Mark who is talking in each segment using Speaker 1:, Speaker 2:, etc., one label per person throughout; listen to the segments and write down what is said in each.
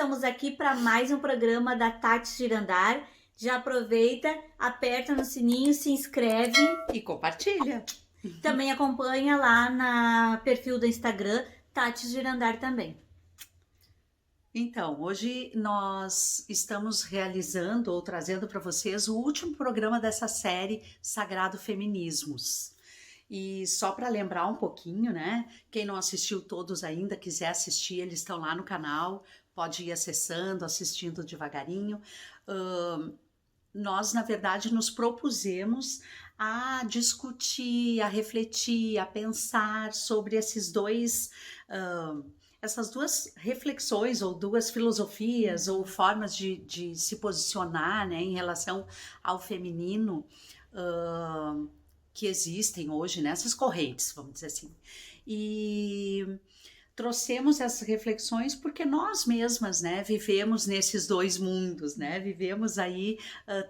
Speaker 1: estamos aqui para mais um programa da Tati Girandar. Já aproveita, aperta no sininho, se inscreve.
Speaker 2: E compartilha.
Speaker 1: Também acompanha lá no perfil do Instagram, Tati Girandar também.
Speaker 2: Então, hoje nós estamos realizando ou trazendo para vocês o último programa dessa série Sagrado Feminismos. E só para lembrar um pouquinho, né? Quem não assistiu todos ainda, quiser assistir, eles estão lá no canal, pode ir acessando, assistindo devagarinho. Nós, na verdade, nos propusemos a discutir, a refletir, a pensar sobre essas duas reflexões ou duas filosofias ou formas de se posicionar, né, em relação ao feminino que existem hoje nessas correntes, vamos dizer assim. E trouxemos essas reflexões porque nós mesmas, né, vivemos nesses dois mundos, né, vivemos aí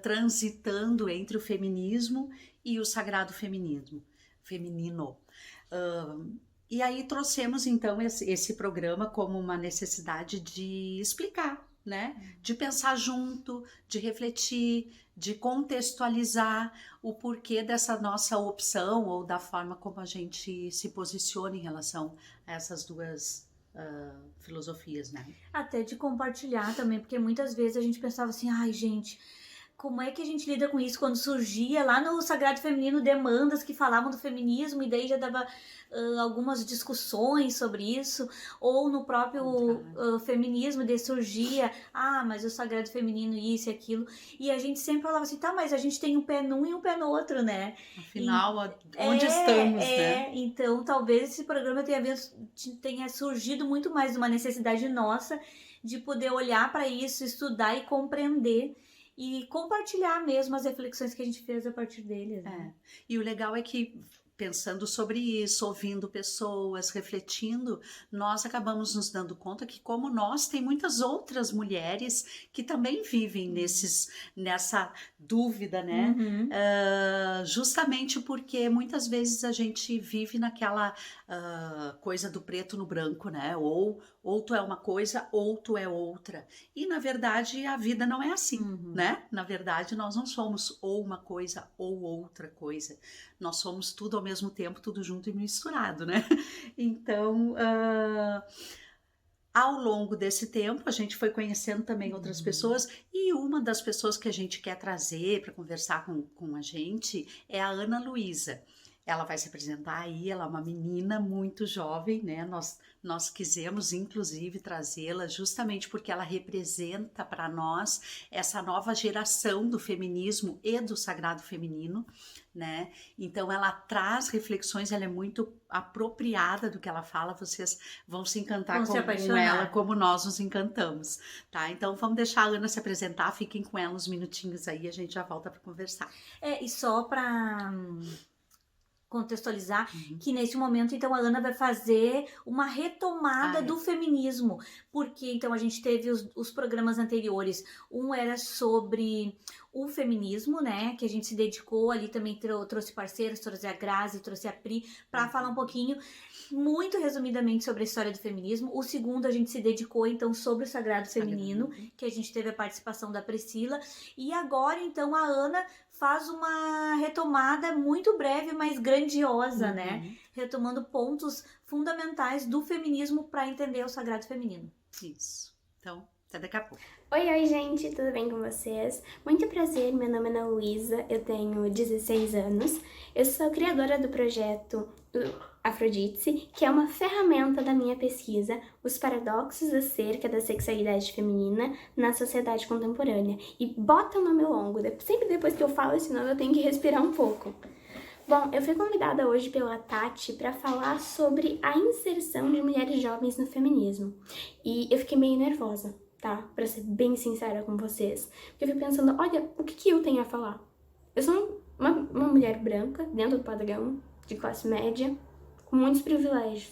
Speaker 2: transitando entre o feminismo e o sagrado feminino. E aí trouxemos então esse programa como uma necessidade de explicar, né, de pensar junto, de refletir, de contextualizar o porquê dessa nossa opção ou da forma como a gente se posiciona em relação a essas duas filosofias, né?
Speaker 1: Até de compartilhar também, porque muitas vezes a gente pensava assim, ai gente, como é que a gente lida com isso quando surgia lá no Sagrado Feminino demandas que falavam do feminismo e daí já dava algumas discussões sobre isso, ou no próprio feminismo daí surgia, mas o Sagrado Feminino isso e aquilo, e a gente sempre falava assim, tá, mas a gente tem um pé num e um pé no outro, né?
Speaker 2: Afinal, onde estamos, né?
Speaker 1: Então talvez esse programa tenha surgido muito mais de uma necessidade nossa de poder olhar para isso, estudar e compreender e compartilhar mesmo as reflexões que a gente fez a partir deles. Né?
Speaker 2: E o legal é que, pensando sobre isso, ouvindo pessoas, refletindo, nós acabamos nos dando conta que, como nós, tem muitas outras mulheres que também vivem nessa dúvida, né? Justamente porque muitas vezes a gente vive naquela coisa do preto no branco, né? Ou tu é uma coisa, ou tu é outra. E, na verdade, a vida não é assim, né? Na verdade, nós não somos ou uma coisa ou outra coisa. Nós somos tudo ao mesmo tempo, tudo junto e misturado, né? Então, ao longo desse tempo, a gente foi conhecendo também outras pessoas, e uma das pessoas que a gente quer trazer para conversar com a gente é a Ana Luísa. Ela vai se apresentar aí, ela é uma menina muito jovem, né? Nós quisemos, inclusive, trazê-la justamente porque ela representa para nós essa nova geração do feminismo e do sagrado feminino, né? Então, ela traz reflexões, ela é muito apropriada do que ela fala, vocês vão se encantar com ela como nós nos encantamos, tá? Então, vamos deixar a Ana se apresentar, fiquem com ela uns minutinhos aí, a gente já volta para conversar.
Speaker 1: E só para contextualizar que nesse momento então a Ana vai fazer uma retomada do feminismo, porque então a gente teve os programas anteriores, um era sobre o feminismo, né, que a gente se dedicou ali, também trouxe parceiros, trouxe a Grazi, trouxe a Pri para falar um pouquinho muito resumidamente sobre a história do feminismo. O segundo a gente se dedicou então sobre o sagrado feminino, que a gente teve a participação da Priscila, e agora então a Ana faz uma retomada muito breve, mas grandiosa, né? Retomando pontos fundamentais do feminismo para entender o sagrado feminino.
Speaker 2: Isso. Então, até daqui a pouco.
Speaker 3: Oi, gente, tudo bem com vocês? Muito prazer, meu nome é Ana Luísa, eu tenho 16 anos, eu sou criadora do projeto Afrodite, que é uma ferramenta da minha pesquisa, os paradoxos acerca da sexualidade feminina na sociedade contemporânea. E bota o nome longo, sempre depois que eu falo esse nome eu tenho que respirar um pouco. Bom, eu fui convidada hoje pela Tati para falar sobre a inserção de mulheres jovens no feminismo. E eu fiquei meio nervosa, tá? Pra ser bem sincera com vocês. Porque eu fui pensando, olha, o que eu tenho a falar? Eu sou uma mulher branca, dentro do padrão, de classe média, com muitos privilégios.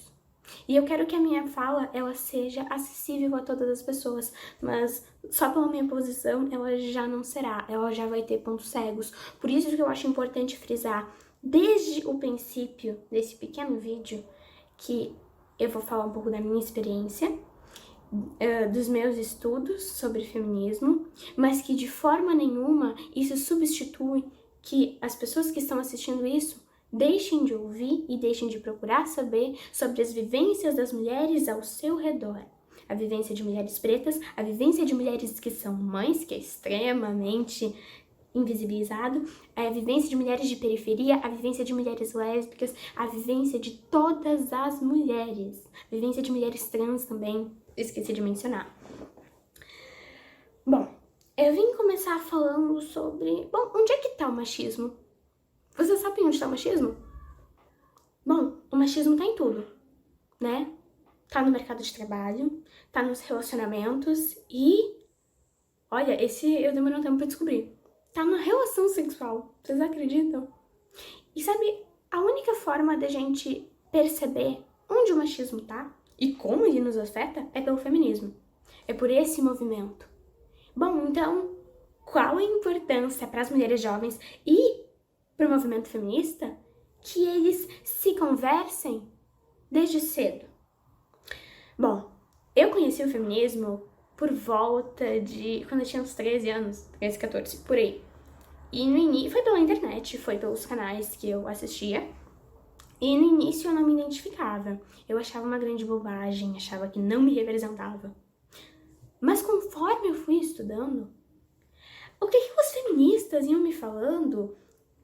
Speaker 3: E eu quero que a minha fala, ela seja acessível a todas as pessoas, mas só pela minha posição, ela já não será, ela já vai ter pontos cegos. Por isso que eu acho importante frisar, desde o princípio desse pequeno vídeo, que eu vou falar um pouco da minha experiência, dos meus estudos sobre feminismo, mas que de forma nenhuma isso substitui que as pessoas que estão assistindo isso deixem de ouvir e deixem de procurar saber sobre as vivências das mulheres ao seu redor. A vivência de mulheres pretas, a vivência de mulheres que são mães, que é extremamente invisibilizado, a vivência de mulheres de periferia, a vivência de mulheres lésbicas, a vivência de todas as mulheres, a vivência de mulheres trans também, esqueci de mencionar. Bom, eu vim começar falando sobre... Bom, onde é que tá o machismo? Vocês sabem onde tá o machismo? Bom, o machismo tá em tudo, né? Tá no mercado de trabalho, tá nos relacionamentos e... Olha, esse eu demorei um tempo pra descobrir. Tá na relação sexual, vocês acreditam? E sabe, a única forma da gente perceber onde o machismo tá e como ele nos afeta é pelo feminismo. É por esse movimento. Bom, então, qual a importância para as mulheres jovens e para o movimento feminista que eles se conversem desde cedo? Bom, eu conheci o feminismo por volta de... quando eu tinha uns 13 anos, 13, 14, por aí. E no início, foi pela internet, foi pelos canais que eu assistia. E no início eu não me identificava. Eu achava uma grande bobagem, achava que não me representava. Mas conforme eu fui estudando, o que os feministas iam me falando,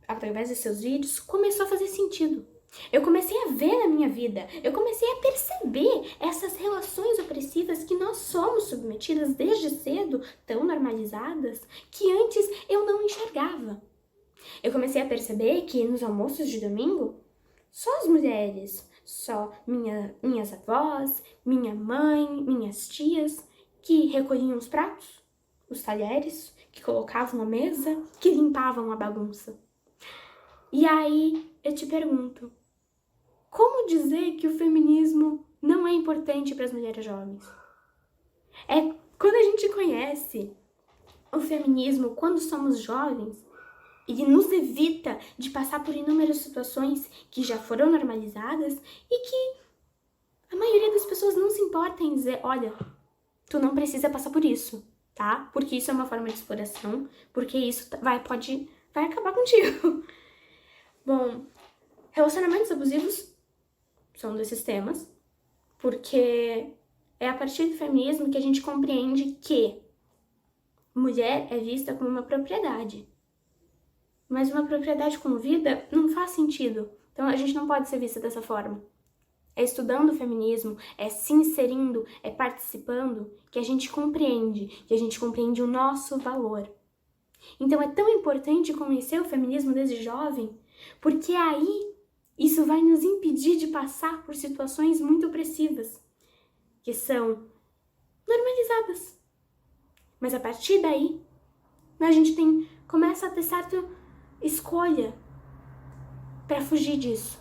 Speaker 3: através de seus vídeos, começou a fazer sentido. Eu comecei a ver na minha vida, eu comecei a perceber essas relações opressivas que nós somos submetidas desde cedo, tão normalizadas, que antes eu não enxergava. Eu comecei a perceber que nos almoços de domingo, só as mulheres, só minhas avós, minha mãe, minhas tias, que recolhiam os pratos, os talheres, que colocavam a mesa, que limpavam a bagunça. E aí eu te pergunto, como dizer que o feminismo não é importante para as mulheres jovens? É quando a gente conhece o feminismo quando somos jovens, ele nos evita de passar por inúmeras situações que já foram normalizadas e que a maioria das pessoas não se importa em dizer, olha, tu não precisa passar por isso, tá? Porque isso é uma forma de exploração, porque isso vai acabar contigo. Bom, relacionamentos abusivos são um desses temas, porque é a partir do feminismo que a gente compreende que mulher é vista como uma propriedade. Mas uma propriedade como vida não faz sentido. Então a gente não pode ser vista dessa forma. É estudando o feminismo, é se inserindo, é participando, que a gente compreende o nosso valor. Então é tão importante conhecer o feminismo desde jovem, porque aí isso vai nos impedir de passar por situações muito opressivas, que são normalizadas. Mas a partir daí, a gente começa a ter certa escolha para fugir disso.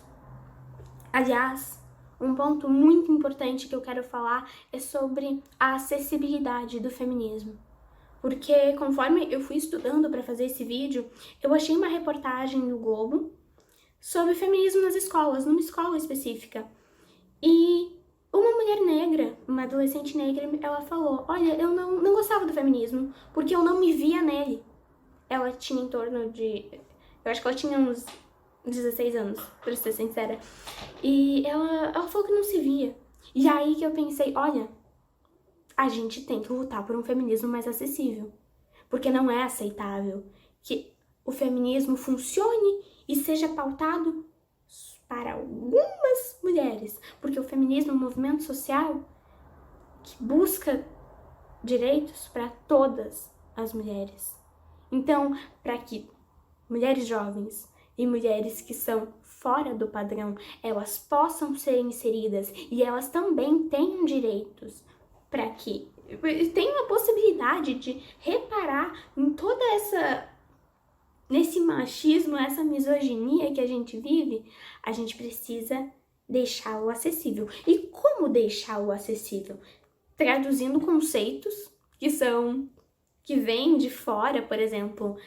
Speaker 3: Aliás, um ponto muito importante que eu quero falar é sobre a acessibilidade do feminismo. Porque conforme eu fui estudando para fazer esse vídeo, eu achei uma reportagem no Globo sobre feminismo nas escolas, numa escola específica. E uma mulher negra, uma adolescente negra, ela falou, olha, eu não gostava do feminismo, porque eu não me via nele. Ela tinha em torno de... eu acho que ela tinha uns 16 anos, pra ser sincera. E ela falou que não se via. E aí que eu pensei, olha, a gente tem que lutar por um feminismo mais acessível. Porque não é aceitável que o feminismo funcione e seja pautado para algumas mulheres. Porque o feminismo é um movimento social que busca direitos para todas as mulheres. Então, para que mulheres jovens e mulheres que são fora do padrão, elas possam ser inseridas e elas também tenham direitos, para que tenham a possibilidade de reparar em toda nesse machismo, essa misoginia que a gente vive, a gente precisa deixá-lo acessível. E como deixá-lo acessível? Traduzindo conceitos que vêm de fora, por exemplo,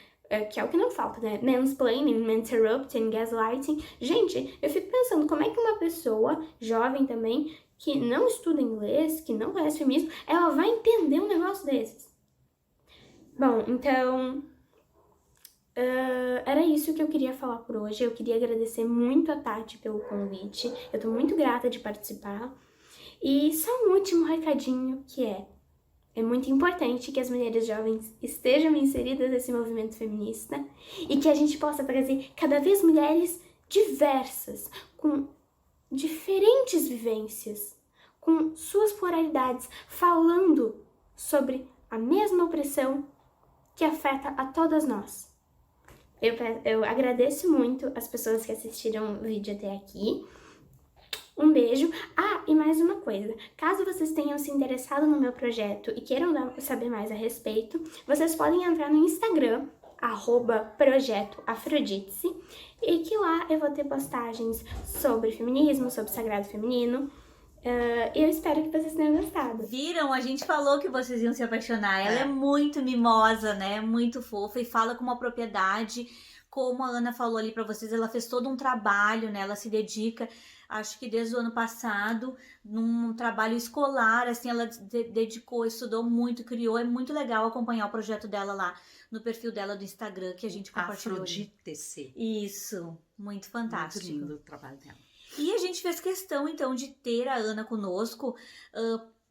Speaker 3: que é o que não falta, né? Mansplaining, interrupting, gaslighting. Gente, eu fico pensando como é que uma pessoa, jovem também, que não estuda inglês, que não conhece feminismo, ela vai entender um negócio desses. Bom, então, era isso que eu queria falar por hoje. Eu queria agradecer muito a Tati pelo convite. Eu tô muito grata de participar. E só um último recadinho, que é muito importante que as mulheres jovens estejam inseridas nesse movimento feminista e que a gente possa trazer cada vez mulheres diversas, com diferentes vivências, com suas pluralidades, falando sobre a mesma opressão que afeta a todas nós. Eu agradeço muito as pessoas que assistiram o vídeo até aqui. Um beijo. Ah, e mais uma coisa. Caso vocês tenham se interessado no meu projeto e queiram saber mais a respeito, vocês podem entrar no Instagram, @projetoafrodite, e que lá eu vou ter postagens sobre feminismo, sobre sagrado feminino. Eu espero que vocês tenham gostado.
Speaker 1: Viram? A gente falou que vocês iam se apaixonar. Ela é muito mimosa, né? Muito fofa e fala com uma propriedade. Como a Ana falou ali pra vocês, ela fez todo um trabalho, né? Ela se dedica, acho que desde o ano passado, num trabalho escolar, assim, ela dedicou, estudou muito, criou. É muito legal acompanhar o projeto dela lá no perfil dela do Instagram, que a gente compartilhou.
Speaker 2: Afrodite.
Speaker 1: Isso, muito fantástico.
Speaker 2: Muito lindo o trabalho dela.
Speaker 1: E a gente fez questão, então, de ter a Ana conosco,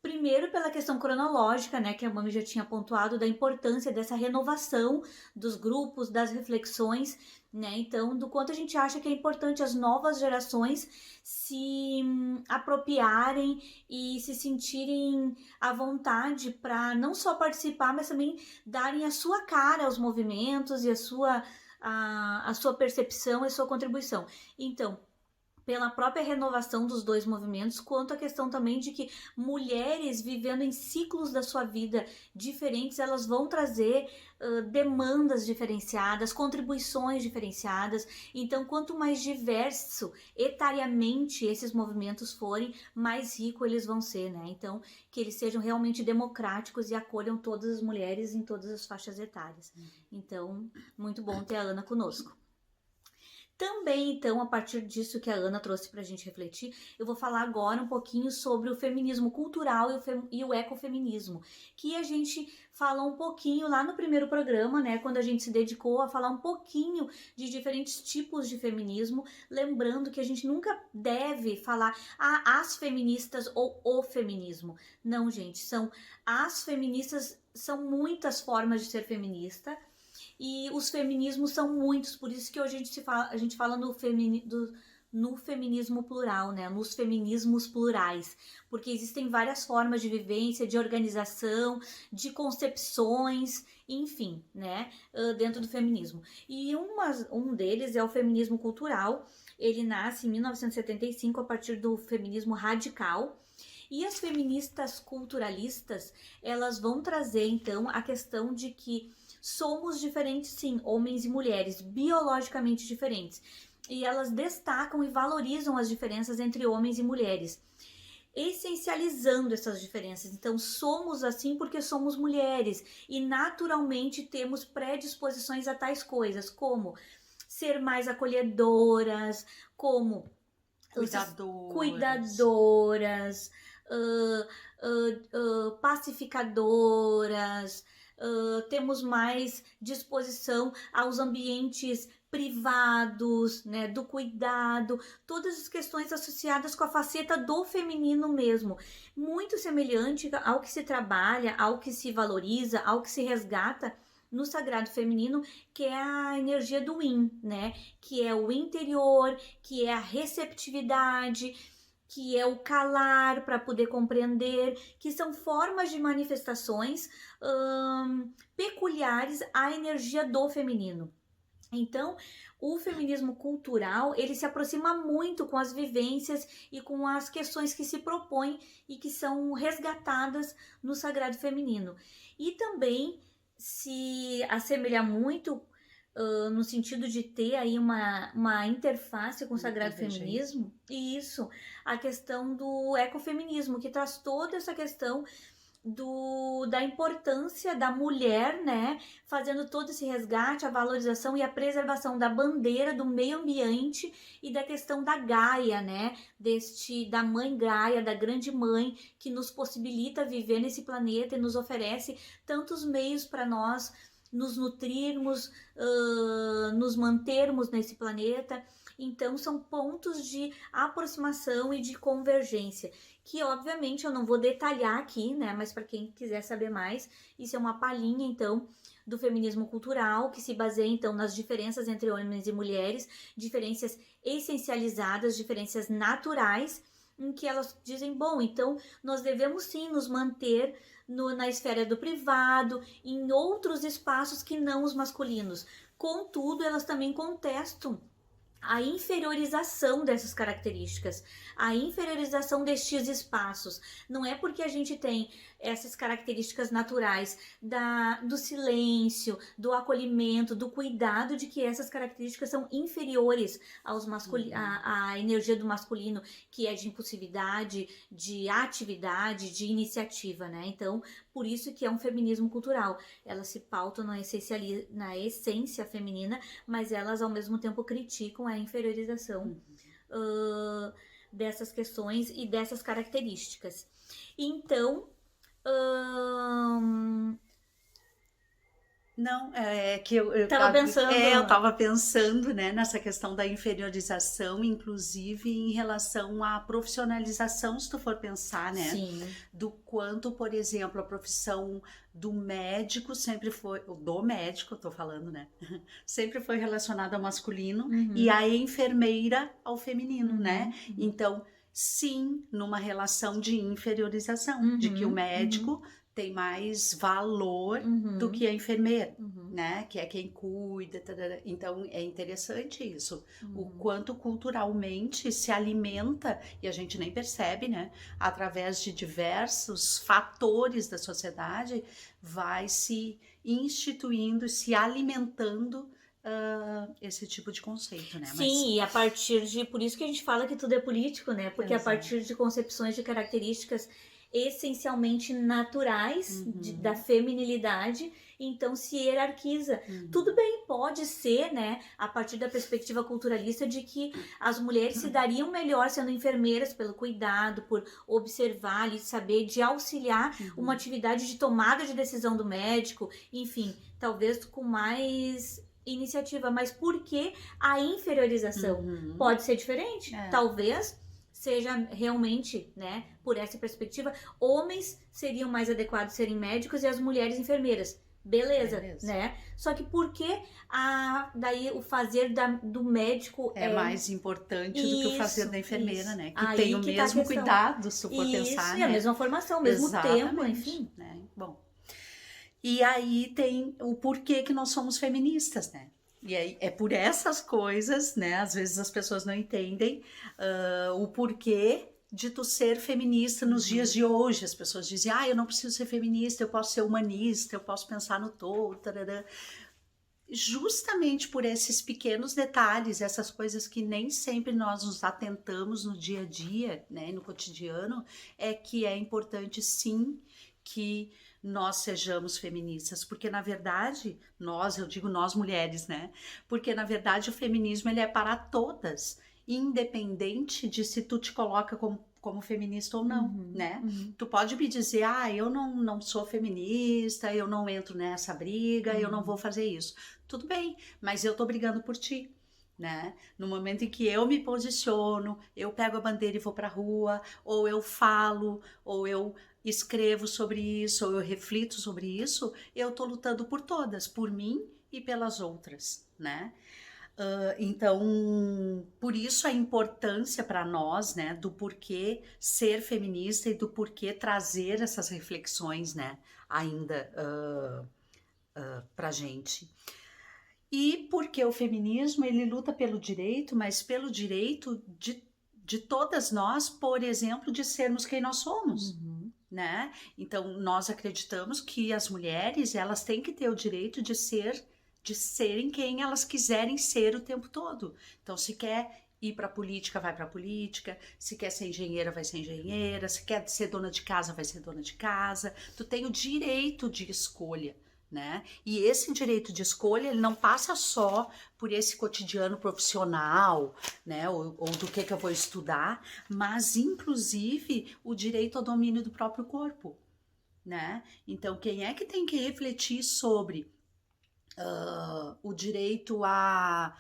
Speaker 1: primeiro pela questão cronológica, né, que a Mami já tinha pontuado, da importância dessa renovação dos grupos, das reflexões, né, então, do quanto a gente acha que é importante as novas gerações se apropriarem e se sentirem à vontade para não só participar, mas também darem a sua cara aos movimentos e a sua percepção e a sua contribuição. Então, pela própria renovação dos dois movimentos, quanto a questão também de que mulheres vivendo em ciclos da sua vida diferentes, elas vão trazer demandas diferenciadas, contribuições diferenciadas. Então, quanto mais diverso etariamente esses movimentos forem, mais rico eles vão ser, né? Então, que eles sejam realmente democráticos e acolham todas as mulheres em todas as faixas etárias. Então, muito bom ter a Ana conosco. Também, então, a partir disso que a Ana trouxe pra gente refletir, eu vou falar agora um pouquinho sobre o feminismo cultural e o ecofeminismo, que a gente falou um pouquinho lá no primeiro programa, né, quando a gente se dedicou a falar um pouquinho de diferentes tipos de feminismo, lembrando que a gente nunca deve falar as feministas ou o feminismo. Não, gente, são as feministas, são muitas formas de ser feminista, e os feminismos são muitos, por isso que hoje a gente fala no feminismo plural, né? Nos feminismos plurais, porque existem várias formas de vivência, de organização, de concepções, enfim, né? Dentro do feminismo. E um deles é o feminismo cultural. Ele nasce em 1975 a partir do feminismo radical. E as feministas culturalistas, elas vão trazer, então, a questão de que somos diferentes, sim, homens e mulheres, biologicamente diferentes. E elas destacam e valorizam as diferenças entre homens e mulheres, essencializando essas diferenças. Então, somos assim porque somos mulheres e naturalmente temos predisposições a tais coisas, como ser mais acolhedoras, como cuidadoras, pacificadoras. Temos mais disposição aos ambientes privados, né, do cuidado, todas as questões associadas com a faceta do feminino mesmo, muito semelhante ao que se trabalha, ao que se valoriza, ao que se resgata no sagrado feminino, que é a energia do yin, né, que é o interior, que é a receptividade, que é o calar para poder compreender, que são formas de manifestações peculiares à energia do feminino. Então, o feminismo cultural, ele se aproxima muito com as vivências e com as questões que se propõem e que são resgatadas no sagrado feminino. E também se assemelha muito no sentido de ter aí uma interface com o sagrado feminismo, e isso, a questão do ecofeminismo, que traz toda essa questão da importância da mulher, né, fazendo todo esse resgate, a valorização e a preservação da bandeira, do meio ambiente e da questão da Gaia, né, da mãe Gaia, da grande mãe que nos possibilita viver nesse planeta e nos oferece tantos meios para nós nos nutrirmos, nos mantermos nesse planeta. Então são pontos de aproximação e de convergência, que obviamente eu não vou detalhar aqui, né? Mas para quem quiser saber mais, isso é uma palhinha então do feminismo cultural, que se baseia então nas diferenças entre homens e mulheres, diferenças essencializadas, diferenças naturais, em que elas dizem, bom, então nós devemos sim nos manter na esfera do privado, em outros espaços que não os masculinos. Contudo, elas também contestam a inferiorização dessas características, a inferiorização destes espaços. Não é porque a gente tem essas características naturais do silêncio, do acolhimento, do cuidado, de que essas características são inferiores aos à energia do masculino, que é de impulsividade, de atividade, de iniciativa, né? Então, por isso que é um feminismo cultural. Elas se pautam na essência feminina, mas elas ao mesmo tempo criticam a inferiorização dessas questões e dessas características. Então,
Speaker 2: não, é que eu
Speaker 1: tava pensando,
Speaker 2: eu estava pensando, né, nessa questão da inferiorização, inclusive em relação à profissionalização, se tu for pensar, né,
Speaker 1: sim,
Speaker 2: do quanto, por exemplo, a profissão do médico sempre foi, do médico, eu tô falando, né, sempre foi relacionada ao masculino e a enfermeira ao feminino, né, então, sim, numa relação de inferiorização, de que o médico tem mais valor do que a enfermeira, né? Que é quem cuida. Tarara. Então, é interessante isso. O quanto culturalmente se alimenta, e a gente nem percebe, né? Através de diversos fatores da sociedade, vai se instituindo, se alimentando esse tipo de conceito, né?
Speaker 1: Sim, e a partir de... Por isso que a gente fala que tudo é político, né? Porque a partir de concepções de características essencialmente naturais da feminilidade, então se hierarquiza. Tudo bem, pode ser, né, a partir da perspectiva culturalista de que as mulheres se dariam melhor sendo enfermeiras pelo cuidado, por observar e saber de auxiliar uma atividade de tomada de decisão do médico, enfim, talvez com mais iniciativa, mas por que a inferiorização? Pode ser diferente, talvez seja realmente, né, por essa perspectiva, homens seriam mais adequados serem médicos e as mulheres enfermeiras. Beleza, né? Só que por que daí o fazer do médico
Speaker 2: é mais importante do que o fazer da enfermeira, né? Que
Speaker 1: aí
Speaker 2: tem o
Speaker 1: que
Speaker 2: mesmo
Speaker 1: tá
Speaker 2: cuidado, se for pensar,
Speaker 1: e
Speaker 2: né?
Speaker 1: a mesma formação, o mesmo tempo, enfim.
Speaker 2: Né? Bom, e aí tem o porquê que nós somos feministas, né? E aí é por essas coisas, né? Às vezes as pessoas não entendem o porquê de tu ser feminista nos dias de hoje. As pessoas dizem, eu não preciso ser feminista, eu posso ser humanista, eu posso pensar no todo, tarará. Justamente por esses pequenos detalhes, essas coisas que nem sempre nós nos atentamos no dia a dia, né? No cotidiano, é que é importante sim que nós sejamos feministas, porque na verdade, eu digo nós mulheres, né? Porque na verdade o feminismo ele é para todas, independente de se tu te coloca como feminista ou não, né? Tu pode me dizer, eu não sou feminista, eu não entro nessa briga, eu não vou fazer isso. Tudo bem, mas eu tô brigando por ti. Né? No momento em que eu me posiciono, eu pego a bandeira e vou pra rua, ou eu falo, ou eu escrevo sobre isso, ou eu reflito sobre isso, eu tô lutando por todas, por mim e pelas outras, né? Então, por isso a importância para nós, né, do porquê ser feminista e do porquê trazer essas reflexões, né, ainda pra gente. E porque o feminismo, ele luta pelo direito, mas pelo direito de todas nós, por exemplo, de sermos quem nós somos, né? Então, nós acreditamos que as mulheres, elas têm que ter o direito de serem quem elas quiserem ser o tempo todo. Então, se quer ir para política, vai para política. Se quer ser engenheira, vai ser engenheira. Se quer ser dona de casa, vai ser dona de casa. Tu tem o direito de escolha, né? E esse direito de escolha, ele não passa só por esse cotidiano profissional, né? Ou do que eu vou estudar, mas inclusive o direito ao domínio do próprio corpo, né? Então, quem é que tem que refletir sobre o direito à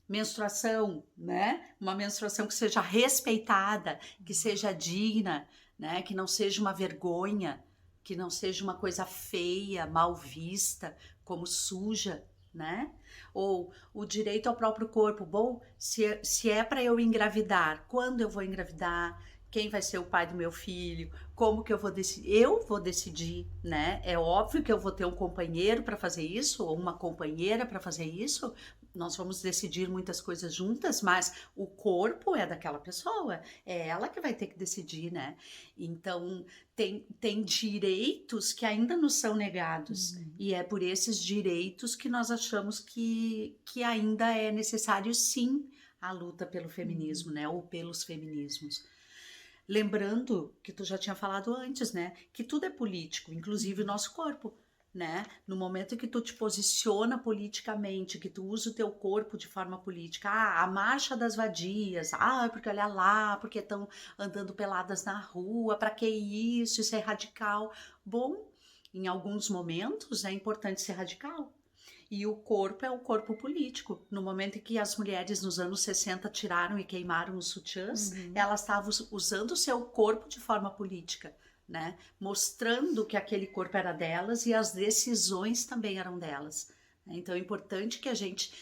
Speaker 2: menstruação, né? Uma menstruação que seja respeitada, que seja digna, né? Que não seja uma vergonha, que não seja uma coisa feia, mal vista, como suja, né? Ou o direito ao próprio corpo. Bom, se é para eu engravidar, quando eu vou engravidar? Quem vai ser o pai do meu filho? Como que eu vou decidir? Eu vou decidir, né? É óbvio que eu vou ter um companheiro para fazer isso, ou uma companheira para fazer isso. Nós vamos decidir muitas coisas juntas, mas o corpo é daquela pessoa, é ela que vai ter que decidir, né? Então, tem direitos que ainda nos são negados, e é por esses direitos que nós achamos que ainda é necessário, sim, a luta pelo feminismo, né? Ou pelos feminismos. Lembrando que tu já tinha falado antes, né? Que tudo é político, inclusive o nosso corpo, né? No momento que tu te posiciona politicamente, que tu usa o teu corpo de forma política, a marcha das vadias, porque olha lá, porque estão andando peladas na rua, para que isso? Isso é radical. Bom, em alguns momentos é importante ser radical. E o corpo é o corpo político. No momento em que as mulheres nos anos 60 tiraram e queimaram os sutiãs, elas estavam usando o seu corpo de forma política, né? Mostrando que aquele corpo era delas e as decisões também eram delas. Então é importante que a gente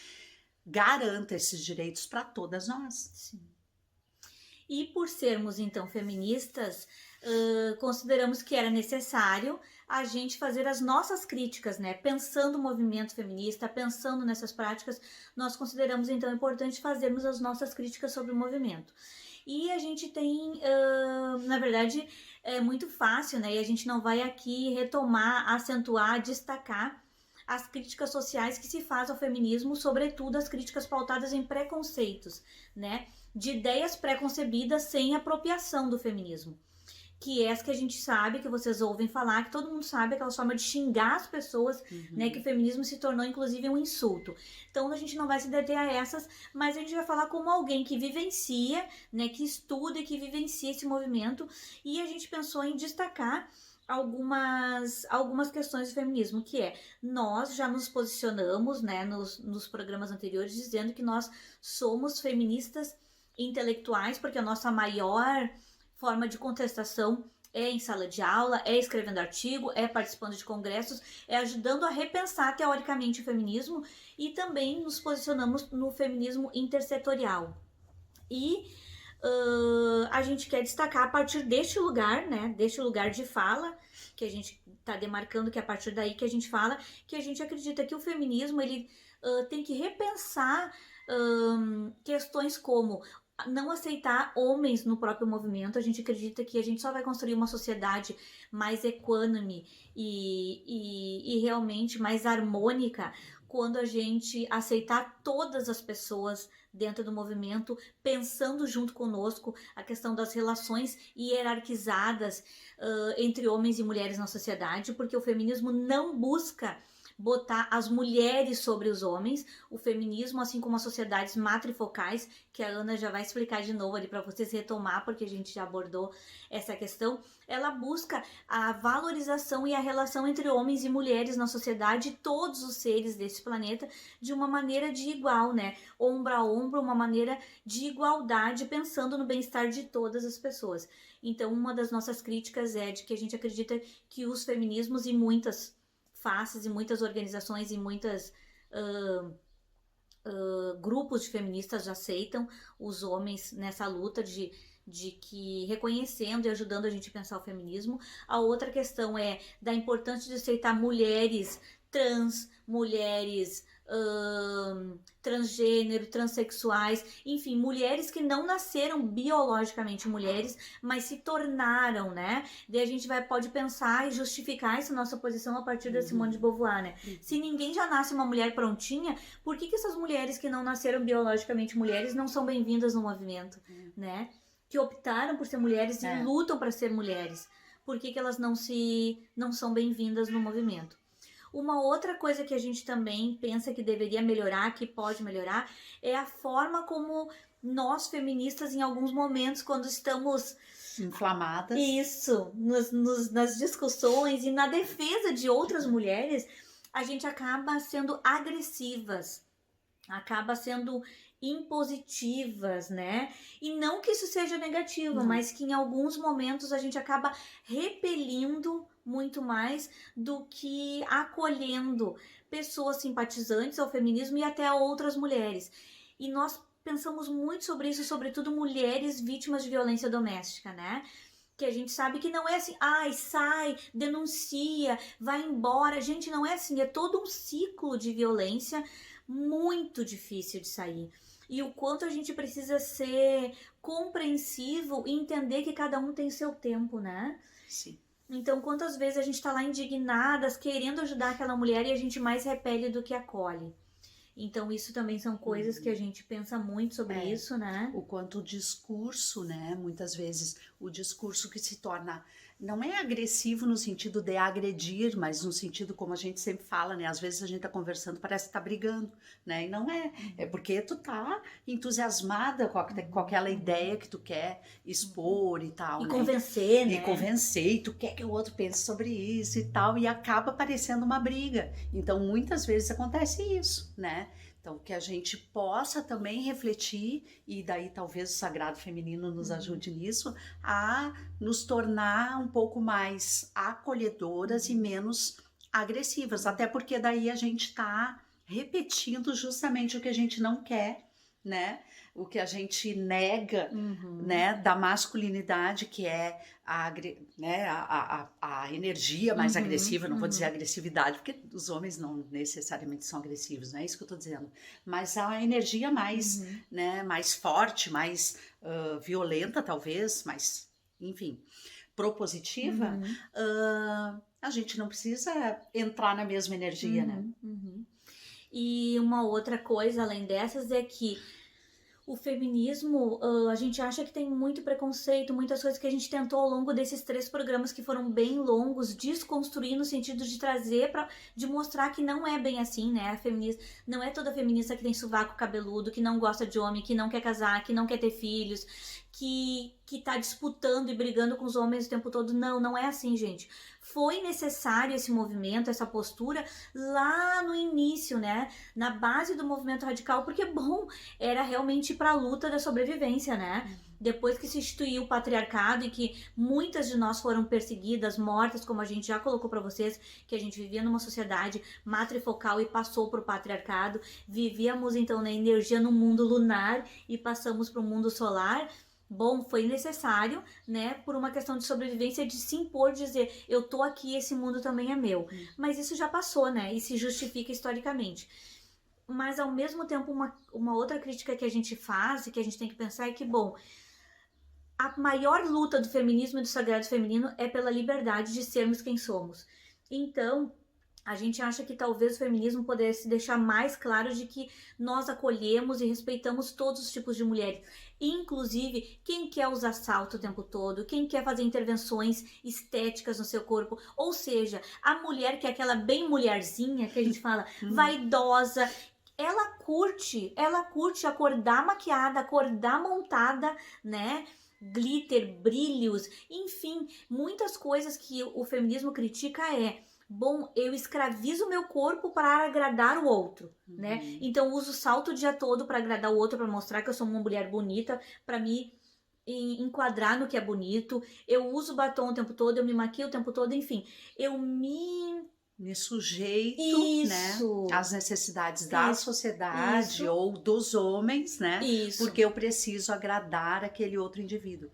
Speaker 2: garanta esses direitos para todas nós.
Speaker 1: Sim. E por sermos então feministas, consideramos que era necessário a gente fazer as nossas críticas, né? Pensando o movimento feminista, pensando nessas práticas, nós consideramos então importante fazermos as nossas críticas sobre o movimento. E a gente tem, na verdade, é muito fácil, né? E a gente não vai aqui retomar, acentuar, destacar as críticas sociais que se faz ao feminismo, sobretudo as críticas pautadas em preconceitos, né? De ideias preconcebidas sem apropriação do feminismo. Que é as que a gente sabe, que vocês ouvem falar, que todo mundo sabe, aquela forma de xingar as pessoas, né, que o feminismo se tornou inclusive um insulto. Então a gente não vai se deter a essas, mas a gente vai falar como alguém que vivencia, né, que estuda e que vivencia esse movimento, e a gente pensou em destacar algumas questões do feminismo, que é, nós já nos posicionamos, né, nos programas anteriores, dizendo que nós somos feministas intelectuais, porque a nossa maior forma de contestação é em sala de aula, é escrevendo artigo, é participando de congressos, é ajudando a repensar teoricamente o feminismo, e também nos posicionamos no feminismo intersetorial. E a gente quer destacar a partir deste lugar, né, deste lugar de fala, que a gente está demarcando que é a partir daí que a gente fala, que a gente acredita que o feminismo ele tem que repensar questões como não aceitar homens no próprio movimento. A gente acredita que a gente só vai construir uma sociedade mais equânime e realmente mais harmônica quando a gente aceitar todas as pessoas dentro do movimento, pensando junto conosco a questão das relações hierarquizadas entre homens e mulheres na sociedade, porque o feminismo não busca botar as mulheres sobre os homens. O feminismo, assim como as sociedades matrifocais, que a Ana já vai explicar de novo ali para vocês retomar, porque a gente já abordou essa questão, ela busca a valorização e a relação entre homens e mulheres na sociedade, todos os seres desse planeta, de uma maneira de igual, né? Ombro a ombro, uma maneira de igualdade, pensando no bem-estar de todas as pessoas. Então, uma das nossas críticas é de que a gente acredita que os feminismos e muitas faces e muitas organizações e muitas grupos de feministas já aceitam os homens nessa luta de que reconhecendo e ajudando a gente a pensar o feminismo. A outra questão é da importância de aceitar mulheres trans, mulheres transgênero, transexuais, enfim, mulheres que não nasceram biologicamente mulheres, mas se tornaram, né? Daí a gente pode pensar e justificar essa nossa posição a partir da Simone de Beauvoir, né? Se ninguém já nasce uma mulher prontinha, por que essas mulheres que não nasceram biologicamente mulheres não são bem-vindas no movimento, né? Que optaram por ser mulheres e lutam para ser mulheres. Por que elas não são bem-vindas no movimento? Uma outra coisa que a gente também pensa que deveria melhorar, que pode melhorar, é a forma como nós feministas, em alguns momentos, quando estamos
Speaker 2: inflamadas,
Speaker 1: isso, nas discussões e na defesa de outras mulheres, a gente acaba sendo agressivas, acaba sendo impositivas, né? E não que isso seja negativo, mas que em alguns momentos a gente acaba repelindo muito mais do que acolhendo pessoas simpatizantes ao feminismo e até a outras mulheres. E nós pensamos muito sobre isso, sobretudo mulheres vítimas de violência doméstica, né? Que a gente sabe que não é assim, sai, denuncia, vai embora. Gente, não é assim, é todo um ciclo de violência muito difícil de sair. E o quanto a gente precisa ser compreensivo e entender que cada um tem seu tempo, né?
Speaker 2: Sim.
Speaker 1: Então, quantas vezes a gente tá lá indignadas, querendo ajudar aquela mulher e a gente mais repele do que acolhe. Então, isso também são coisas que a gente pensa muito sobre isso, né?
Speaker 2: O quanto o discurso, né? Muitas vezes, o discurso que se torna... Não é agressivo no sentido de agredir, mas no sentido, como a gente sempre fala, né? Às vezes a gente tá conversando, parece que tá brigando, né? E não é. É porque tu tá entusiasmada com aquela ideia que tu quer expor e tal,
Speaker 1: E
Speaker 2: né?
Speaker 1: convencer, né?
Speaker 2: E convencer, e tu quer que o outro pense sobre isso e tal, e acaba parecendo uma briga. Então, muitas vezes acontece isso, né? Então, que a gente possa também refletir, e daí talvez o Sagrado Feminino nos ajude nisso, a nos tornar um pouco mais acolhedoras e menos agressivas. Até porque daí a gente está repetindo justamente o que a gente não quer, né? O que a gente nega, né, da masculinidade, que é a energia mais agressiva, não vou dizer agressividade, porque os homens não necessariamente são agressivos, não é isso que eu estou dizendo, mas a energia mais, né, mais forte, mais violenta talvez, mais, enfim, propositiva, a gente não precisa entrar na mesma energia, né?
Speaker 1: E uma outra coisa além dessas é que o feminismo, a gente acha que tem muito preconceito, muitas coisas que a gente tentou ao longo desses 3 programas que foram bem longos, desconstruir no sentido de trazer, de mostrar que não é bem assim, né? Não é toda feminista que tem sovaco cabeludo, que não gosta de homem, que não quer casar, que não quer ter filhos, que tá disputando e brigando com os homens o tempo todo. Não é assim, gente. Foi necessário esse movimento, essa postura lá no início, né? Na base do movimento radical, porque, era realmente para a luta da sobrevivência, né? Depois que se instituiu o patriarcado e que muitas de nós foram perseguidas, mortas, como a gente já colocou para vocês, que a gente vivia numa sociedade matrifocal e passou para o patriarcado, vivíamos então na energia no mundo lunar e passamos para o mundo solar. Foi necessário, né, por uma questão de sobrevivência, de se impor, dizer, eu tô aqui, esse mundo também é meu. Mas isso já passou, né, e se justifica historicamente. Mas, ao mesmo tempo, uma outra crítica que a gente faz e que a gente tem que pensar é que, a maior luta do feminismo e do sagrado feminino é pela liberdade de sermos quem somos. Então, a gente acha que talvez o feminismo pudesse deixar mais claro de que nós acolhemos e respeitamos todos os tipos de mulheres. Inclusive, quem quer usar salto o tempo todo, quem quer fazer intervenções estéticas no seu corpo. Ou seja, a mulher que é aquela bem mulherzinha, que a gente fala, vaidosa, ela curte acordar maquiada, acordar montada, né? Glitter, brilhos, enfim, muitas coisas que o feminismo critica eu escravizo meu corpo para agradar o outro, né? Então uso salto o dia todo para agradar o outro, para mostrar que eu sou uma mulher bonita, para me enquadrar no que é bonito. Eu uso batom o tempo todo, eu me maquio o tempo todo, enfim, eu me
Speaker 2: sujeito, né, às necessidades da sociedade ou dos homens, né? Porque eu preciso agradar aquele outro indivíduo.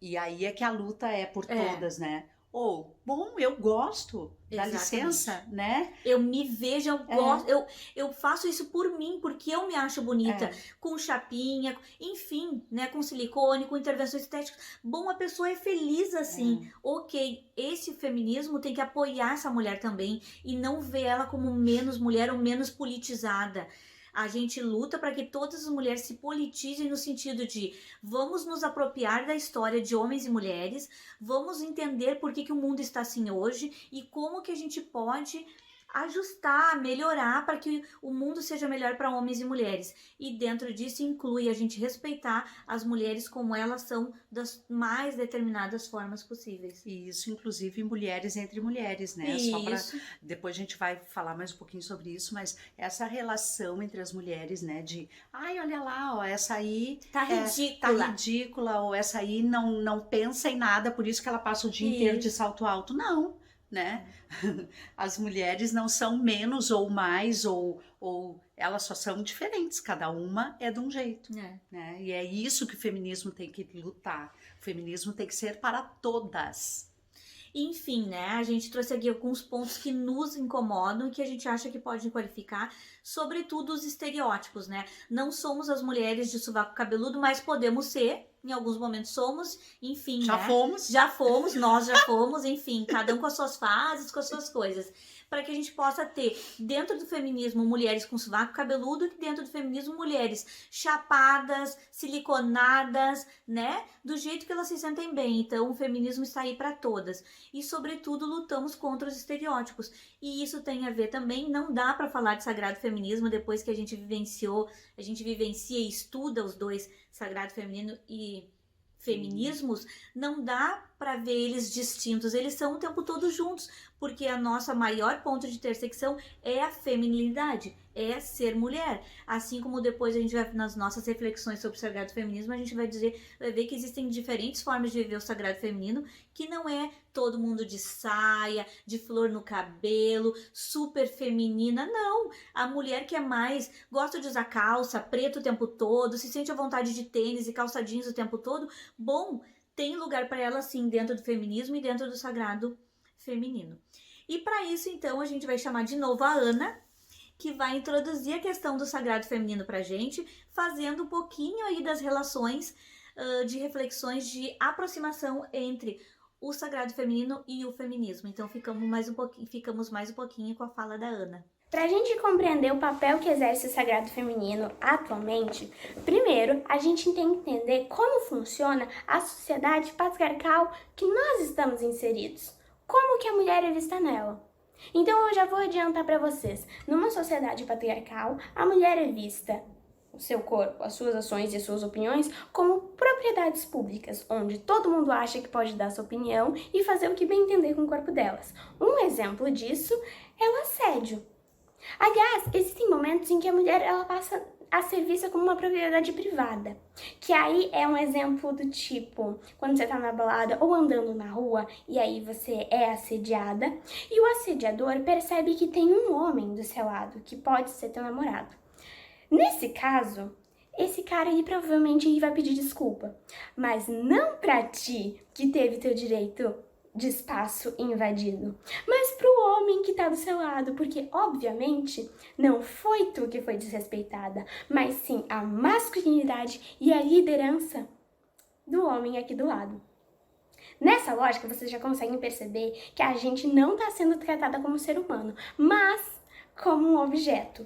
Speaker 2: E aí é que a luta é por todas, né? Ou, bom, eu gosto, dá
Speaker 1: Exatamente.
Speaker 2: licença, né?
Speaker 1: Eu me vejo, eu gosto, eu faço isso por mim, porque eu me acho bonita, com chapinha, enfim, né, com silicone, com intervenções estéticas. Bom, a pessoa é feliz assim. Ok, esse feminismo tem que apoiar essa mulher também e não ver ela como menos mulher ou menos politizada. A gente luta para que todas as mulheres se politizem no sentido de vamos nos apropriar da história de homens e mulheres, vamos entender por que o mundo está assim hoje e como que a gente pode ajustar, melhorar para que o mundo seja melhor para homens e mulheres. E dentro disso inclui a gente respeitar as mulheres como elas são das mais determinadas formas possíveis.
Speaker 2: E isso, inclusive, mulheres entre mulheres, né?
Speaker 1: Isso.
Speaker 2: Depois a gente vai falar mais um pouquinho sobre isso, mas essa relação entre as mulheres, né? De, ai, olha lá, ó, essa aí
Speaker 1: Tá
Speaker 2: tá
Speaker 1: ridícula.
Speaker 2: ridícula, ou essa aí não pensa em nada, por isso que ela passa o dia inteiro de salto alto. Não, né? As mulheres não são menos ou mais, ou elas só são diferentes, cada uma é de um jeito, né? E é isso que o feminismo tem que lutar. O feminismo tem que ser para todas.
Speaker 1: Enfim, né, a gente trouxe aqui alguns pontos que nos incomodam e que a gente acha que podem qualificar, sobretudo os estereótipos, né? Não somos as mulheres de sovaco cabeludo, mas podemos ser, em alguns momentos somos, enfim,
Speaker 2: Já
Speaker 1: né?
Speaker 2: fomos.
Speaker 1: Já fomos, nós já fomos, enfim, cada um com as suas fases, com as suas coisas. Para que a gente possa ter, dentro do feminismo, mulheres com sovaco cabeludo e dentro do feminismo, mulheres chapadas, siliconadas, né? Do jeito que elas se sentem bem. Então, o feminismo está aí para todas. E, sobretudo, lutamos contra os estereótipos. E isso tem a ver também, não dá para falar de sagrado feminismo depois que a gente vivencia e estuda os dois, sagrado feminino e feminismos, não dá para ver eles distintos, eles são o tempo todo juntos, porque a nossa maior ponto de intersecção é a feminilidade, é ser mulher. Assim como depois a gente vai, nas nossas reflexões sobre o sagrado feminismo, a gente vai ver que existem diferentes formas de viver o sagrado feminino, que não é todo mundo de saia, de flor no cabelo, super feminina, não. A mulher que é mais, gosta de usar calça, preto o tempo todo, se sente à vontade de tênis e calça jeans o tempo todo, bom, tem lugar para ela sim dentro do feminismo e dentro do sagrado feminino. E para isso, então, a gente vai chamar de novo a Ana, que vai introduzir a questão do sagrado feminino pra gente, fazendo um pouquinho aí das relações de reflexões de aproximação entre o sagrado feminino e o feminismo. Então ficamos mais um pouquinho com a fala da Ana.
Speaker 3: Para a gente compreender o papel que exerce o sagrado feminino atualmente, primeiro a gente tem que entender como funciona a sociedade patriarcal que nós estamos inseridos. Como que a mulher é vista nela? Então eu já vou adiantar para vocês. Numa sociedade patriarcal, a mulher é vista, o seu corpo, as suas ações e as suas opiniões, como propriedades públicas, onde todo mundo acha que pode dar sua opinião e fazer o que bem entender com o corpo delas. Um exemplo disso é o assédio. Aliás, existem momentos em que a mulher ela passa a ser vista como uma propriedade privada, que aí é um exemplo do tipo, quando você tá na balada ou andando na rua e aí você é assediada e o assediador percebe que tem um homem do seu lado, que pode ser teu namorado. Nesse caso, esse cara aí provavelmente vai pedir desculpa, mas não pra ti que teve teu direito de espaço invadido, mas pro homem que tá do seu lado, porque obviamente não foi tu que foi desrespeitada, mas sim a masculinidade e a liderança do homem aqui do lado. Nessa lógica, vocês já conseguem perceber que a gente não tá sendo tratada como ser humano, mas como um objeto.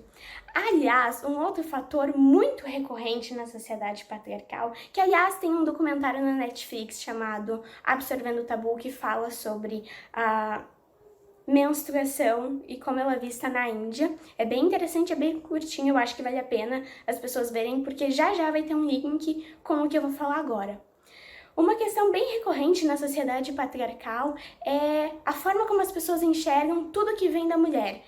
Speaker 3: Aliás, um outro fator muito recorrente na sociedade patriarcal, que aliás tem um documentário na Netflix chamado Absorvendo o Tabu, que fala sobre a menstruação e como ela é vista na Índia. É bem interessante, é bem curtinho, eu acho que vale a pena as pessoas verem, porque já vai ter um link com o que eu vou falar agora. Uma questão bem recorrente na sociedade patriarcal é a forma como as pessoas enxergam tudo que vem da mulher.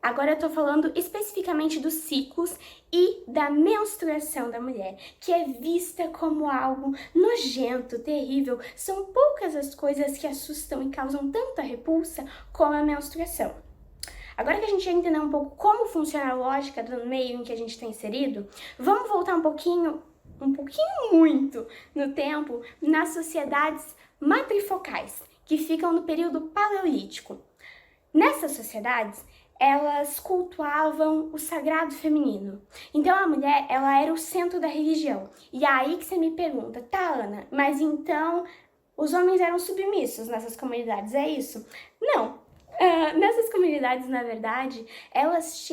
Speaker 3: Agora eu tô falando especificamente dos ciclos e da menstruação da mulher, que é vista como algo nojento, terrível. São poucas as coisas que assustam e causam tanta repulsa como a menstruação. Agora que a gente já entendeu um pouco como funciona a lógica do meio em que a gente está inserido, vamos voltar um pouquinho muito no tempo, nas sociedades matrifocais, que ficam no período paleolítico. Nessas sociedades, elas cultuavam o sagrado feminino. Então a mulher, ela era o centro da religião. E é aí que você me pergunta, tá, Ana, mas então os homens eram submissos nessas comunidades, é isso? Não. Nessas comunidades, na verdade, elas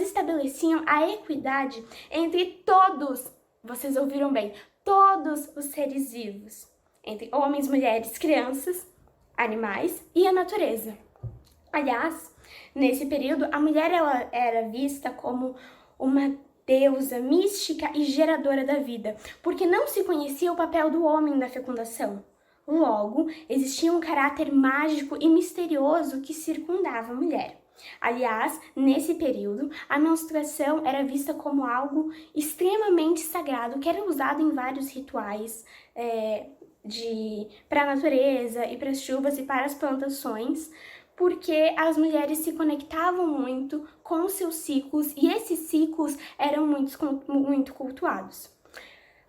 Speaker 3: estabeleciam a equidade entre todos, vocês ouviram bem, todos os seres vivos, entre homens, mulheres, crianças, animais e a natureza. Aliás, nesse período, a mulher ela era vista como uma deusa mística e geradora da vida, porque não se conhecia o papel do homem na fecundação. Logo, existia um caráter mágico e misterioso que circundava a mulher. Aliás, nesse período, a menstruação era vista como algo extremamente sagrado, que era usado em vários rituais para a natureza e para as chuvas e para as plantações, porque as mulheres se conectavam muito com os seus ciclos e esses ciclos eram muito cultuados.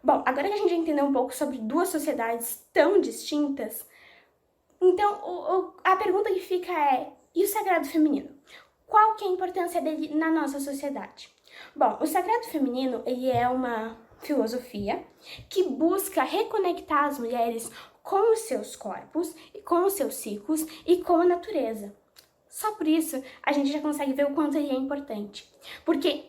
Speaker 3: Bom, agora que a gente já entendeu um pouco sobre duas sociedades tão distintas, então a pergunta que fica é, e o sagrado feminino? Qual que é a importância dele na nossa sociedade? Bom, o sagrado feminino, ele é uma filosofia que busca reconectar as mulheres com os seus corpos, com os seus ciclos e com a natureza. Só por isso, a gente já consegue ver o quanto ele é importante. Porque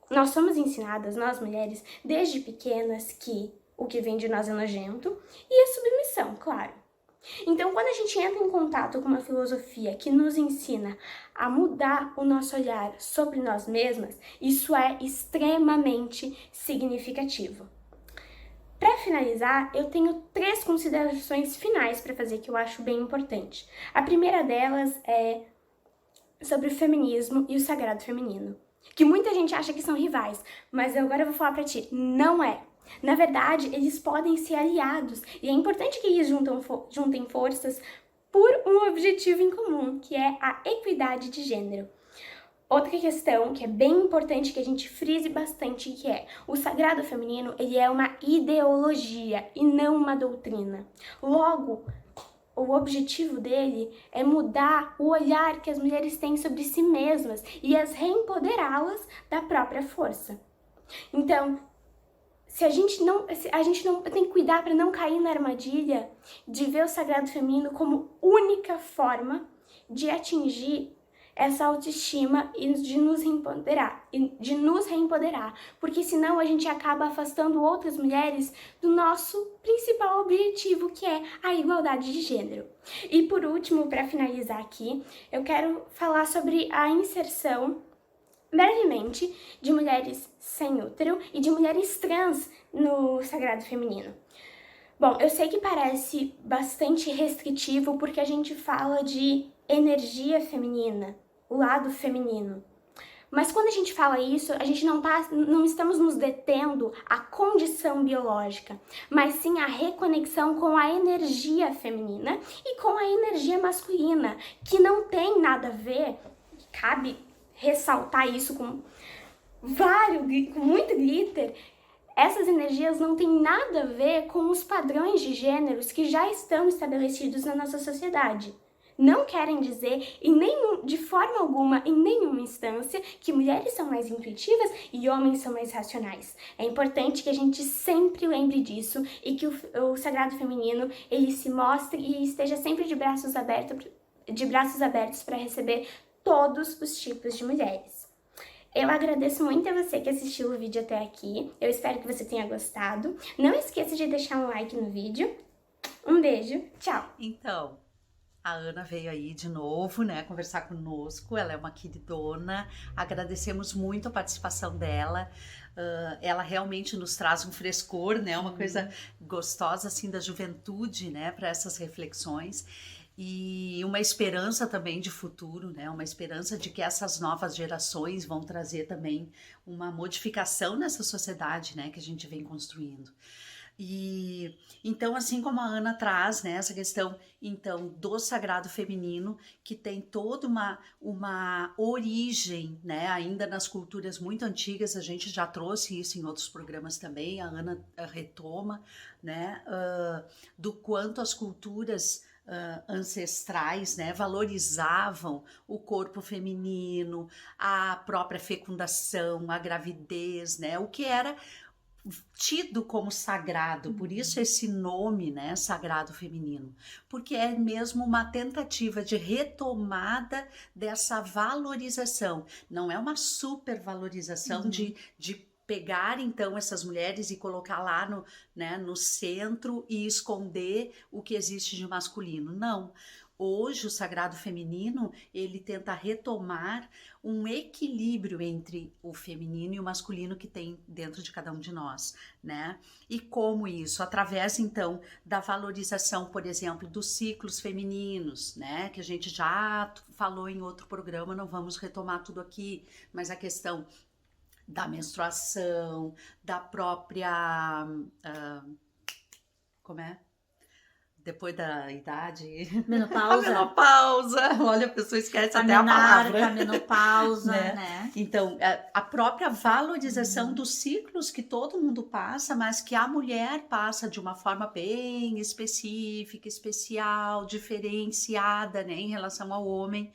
Speaker 3: nós somos ensinadas, nós mulheres, desde pequenas, que o que vem de nós é nojento e a submissão, claro. Então, quando a gente entra em contato com uma filosofia que nos ensina a mudar o nosso olhar sobre nós mesmas, isso é extremamente significativo. Para finalizar, eu tenho 3 considerações finais para fazer que eu acho bem importante. A primeira delas é sobre o feminismo e o sagrado feminino, que muita gente acha que são rivais, mas agora eu vou falar para ti, não é. Na verdade, eles podem ser aliados e é importante que eles juntem forças por um objetivo em comum, que é a equidade de gênero. Outra questão que é bem importante que a gente frise bastante, que é o sagrado feminino, ele é uma ideologia e não uma doutrina. Logo, o objetivo dele é mudar o olhar que as mulheres têm sobre si mesmas e as reempoderá-las da própria força. Então, a gente não tem que cuidar para não cair na armadilha de ver o sagrado feminino como única forma de atingir essa autoestima e de nos reempoderar, porque senão a gente acaba afastando outras mulheres do nosso principal objetivo, que é a igualdade de gênero. E por último, para finalizar aqui, eu quero falar sobre a inserção brevemente de mulheres sem útero e de mulheres trans no sagrado feminino. Bom, eu sei que parece bastante restritivo porque a gente fala de energia feminina, o lado feminino. Mas quando a gente fala isso, a gente não estamos nos detendo à condição biológica, mas sim à reconexão com a energia feminina e com a energia masculina, que não tem nada a ver, cabe ressaltar isso com muito glitter. Essas energias não têm nada a ver com os padrões de gêneros que já estão estabelecidos na nossa sociedade. Não querem dizer, de forma alguma, em nenhuma instância, que mulheres são mais intuitivas e homens são mais racionais. É importante que a gente sempre lembre disso e que o sagrado feminino ele se mostre e esteja sempre de braços abertos para receber todos os tipos de mulheres. Eu agradeço muito a você que assistiu o vídeo até aqui. Eu espero que você tenha gostado. Não esqueça de deixar um like no vídeo. Um beijo, tchau!
Speaker 2: Então, a Ana veio aí de novo, né, conversar conosco. Ela é uma queridona. Agradecemos muito a participação dela. Ela realmente nos traz um frescor, né, uma coisa gostosa assim da juventude, né, para essas reflexões. E uma esperança também de futuro, né? Uma esperança de que essas novas gerações vão trazer também uma modificação nessa sociedade, né? Que a gente vem construindo. E então, assim como a Ana traz, né, essa questão então do sagrado feminino, que tem toda uma origem, né, ainda nas culturas muito antigas, a gente já trouxe isso em outros programas também, a Ana retoma, né, do quanto as culturas ancestrais, né, valorizavam o corpo feminino, a própria fecundação, a gravidez, né, o que era tido como sagrado, por isso esse nome, né, sagrado feminino, porque é mesmo uma tentativa de retomada dessa valorização, não é uma supervalorização de pegar então essas mulheres e colocar lá no, né, no centro e esconder o que existe de masculino, não. Hoje o sagrado feminino, ele tenta retomar um equilíbrio entre o feminino e o masculino que tem dentro de cada um de nós, né? E como isso? Através, então, da valorização, por exemplo, dos ciclos femininos, né? Que a gente já falou em outro programa, não vamos retomar tudo aqui, mas a questão da menstruação, da própria... como é? Depois da idade...
Speaker 1: Menopausa.
Speaker 2: A menopausa. Olha, a pessoa esquece
Speaker 1: A
Speaker 2: até a palavra.
Speaker 1: a menopausa, né?
Speaker 2: Então, a própria valorização dos ciclos que todo mundo passa, mas que a mulher passa de uma forma bem específica, especial, diferenciada, né, em relação ao homem.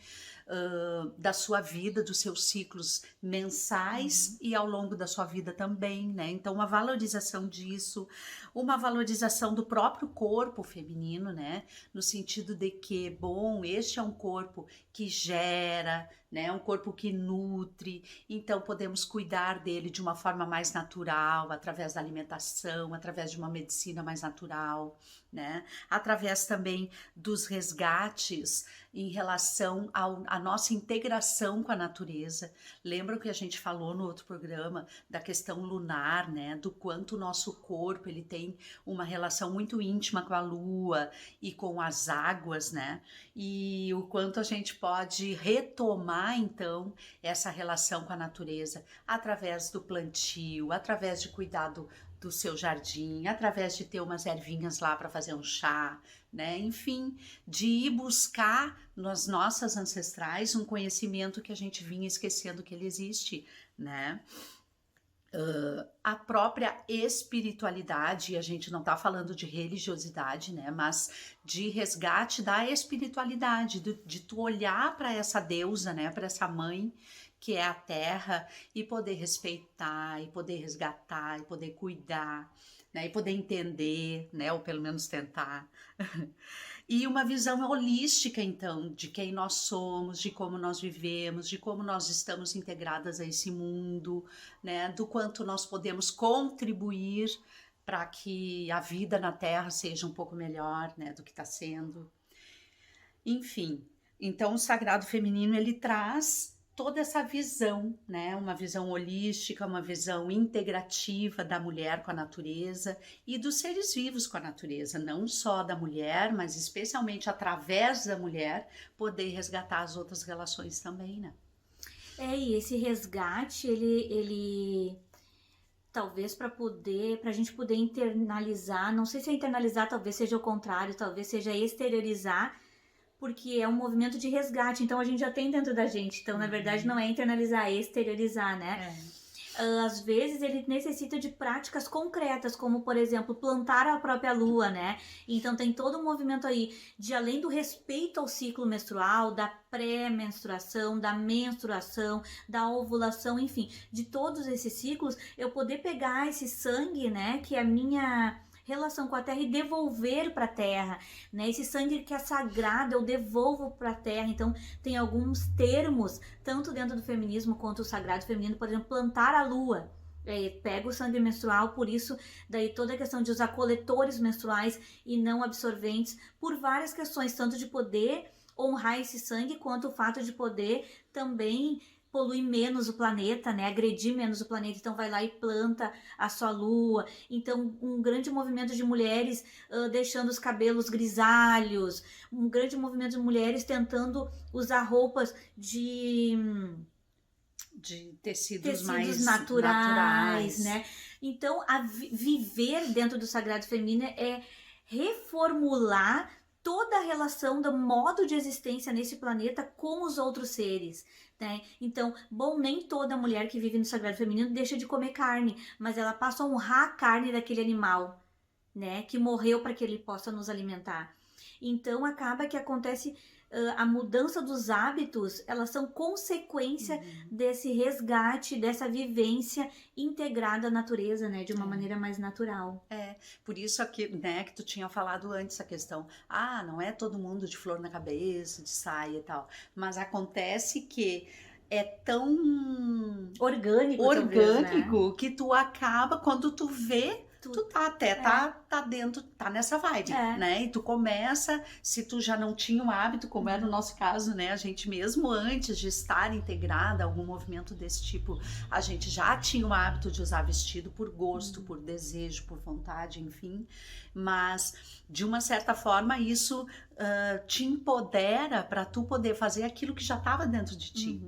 Speaker 2: Da sua vida, dos seus ciclos mensais e ao longo da sua vida também, né? Então, uma valorização disso, uma valorização do próprio corpo feminino, né? No sentido de que, bom, este é um corpo que gera, né? Um corpo que nutre, então podemos cuidar dele de uma forma mais natural, através da alimentação, através de uma medicina mais natural, né? Através também dos resgates em relação à nossa integração com a natureza. Lembram que a gente falou no outro programa da questão lunar, né? Do quanto o nosso corpo ele tem uma relação muito íntima com a lua e com as águas, né? E o quanto a gente pode retomar, então, essa relação com a natureza através do plantio, através de cuidado do seu jardim, através de ter umas ervinhas lá para fazer um chá, né? Enfim, de ir buscar nas nossas ancestrais um conhecimento que a gente vinha esquecendo que ele existe, né? A própria espiritualidade, a gente não está falando de religiosidade, né? Mas de resgate da espiritualidade, de tu olhar para essa deusa, né? Para essa mãe que é a terra e poder respeitar, e poder resgatar, e poder cuidar, né? E poder entender, né? Ou pelo menos tentar. E uma visão holística, então, de quem nós somos, de como nós vivemos, de como nós estamos integradas a esse mundo, né? Do quanto nós podemos contribuir para que a vida na Terra seja um pouco melhor, né? Do que está sendo. Enfim, então o Sagrado Feminino, ele traz toda essa visão, né? Uma visão holística, uma visão integrativa da mulher com a natureza e dos seres vivos com a natureza, não só da mulher, mas especialmente através da mulher, poder resgatar as outras relações também, né?
Speaker 1: E esse resgate, ele talvez para a gente poder internalizar, não sei se é internalizar, talvez seja o contrário, talvez seja exteriorizar, porque é um movimento de resgate, então a gente já tem dentro da gente, então na verdade não é internalizar, é exteriorizar, né? Às vezes ele necessita de práticas concretas, como por exemplo, plantar a própria lua, né? Então tem todo um movimento aí de, além do respeito ao ciclo menstrual, da pré-menstruação, da menstruação, da ovulação, enfim, de todos esses ciclos, eu poder pegar esse sangue, né, que é a minha relação com a terra, e devolver para a terra, né? Esse sangue que é sagrado, eu devolvo para a terra. Então tem alguns termos, tanto dentro do feminismo quanto o sagrado feminino, por exemplo, plantar a lua. Pega o sangue menstrual, por isso daí toda a questão de usar coletores menstruais e não absorventes, por várias questões, tanto de poder honrar esse sangue, quanto o fato de poder também poluir menos o planeta, né? Agredir menos o planeta. Então vai lá e planta a sua lua. Então um grande movimento de mulheres deixando os cabelos grisalhos, um grande movimento de mulheres tentando usar roupas de tecidos mais naturais, né? Então viver dentro do sagrado feminino é reformular toda a relação do modo de existência nesse planeta com os outros seres, né? Então, bom, nem toda mulher que vive no sagrado feminino deixa de comer carne, mas ela passa a honrar a carne daquele animal, né, que morreu para que ele possa nos alimentar. Então acaba que acontece a mudança dos hábitos, elas são consequência desse resgate, dessa vivência integrada à natureza, né, de uma maneira mais natural.
Speaker 2: Por isso aqui, né, que tu tinha falado antes a questão, não é todo mundo de flor na cabeça, de saia e tal, mas acontece que é tão
Speaker 1: Orgânico, talvez, né?
Speaker 2: que tu acaba, quando tu vê, tu tá até, tá dentro, tá nessa vibe, né? E tu começa, se tu já não tinha um hábito, como era no nosso caso, né? A gente mesmo antes de estar integrada a algum movimento desse tipo, a gente já tinha o hábito de usar vestido por gosto, por desejo, por vontade, enfim. Mas, de uma certa forma, isso te empodera para tu poder fazer aquilo que já estava dentro de ti,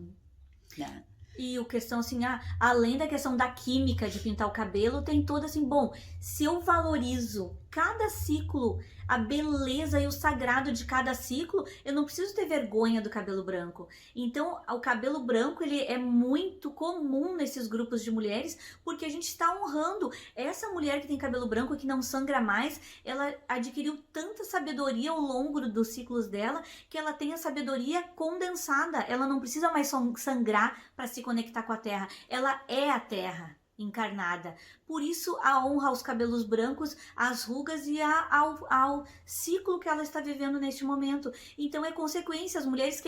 Speaker 2: né?
Speaker 1: E o questão assim, além da questão da química de pintar o cabelo, tem toda assim, bom, se eu valorizo cada ciclo, a beleza e o sagrado de cada ciclo, eu não preciso ter vergonha do cabelo branco. Então, o cabelo branco, ele é muito comum nesses grupos de mulheres, porque a gente está honrando essa mulher que tem cabelo branco e que não sangra mais, ela adquiriu tanta sabedoria ao longo dos ciclos dela, que ela tem a sabedoria condensada, ela não precisa mais sangrar para se conectar com a terra, ela é a terra encarnada. Por isso a honra aos cabelos brancos, às rugas e ao ciclo que ela está vivendo neste momento. Então é consequência, as mulheres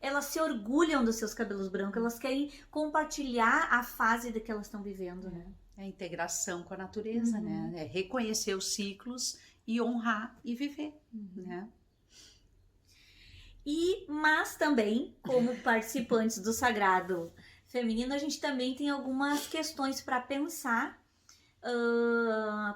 Speaker 1: elas se orgulham dos seus cabelos brancos, elas querem compartilhar a fase que elas estão vivendo, né?
Speaker 2: É a integração com a natureza, né? É reconhecer os ciclos e honrar e viver, né?
Speaker 1: Mas também, como participantes do Sagrado Feminino, a gente também tem algumas questões para pensar,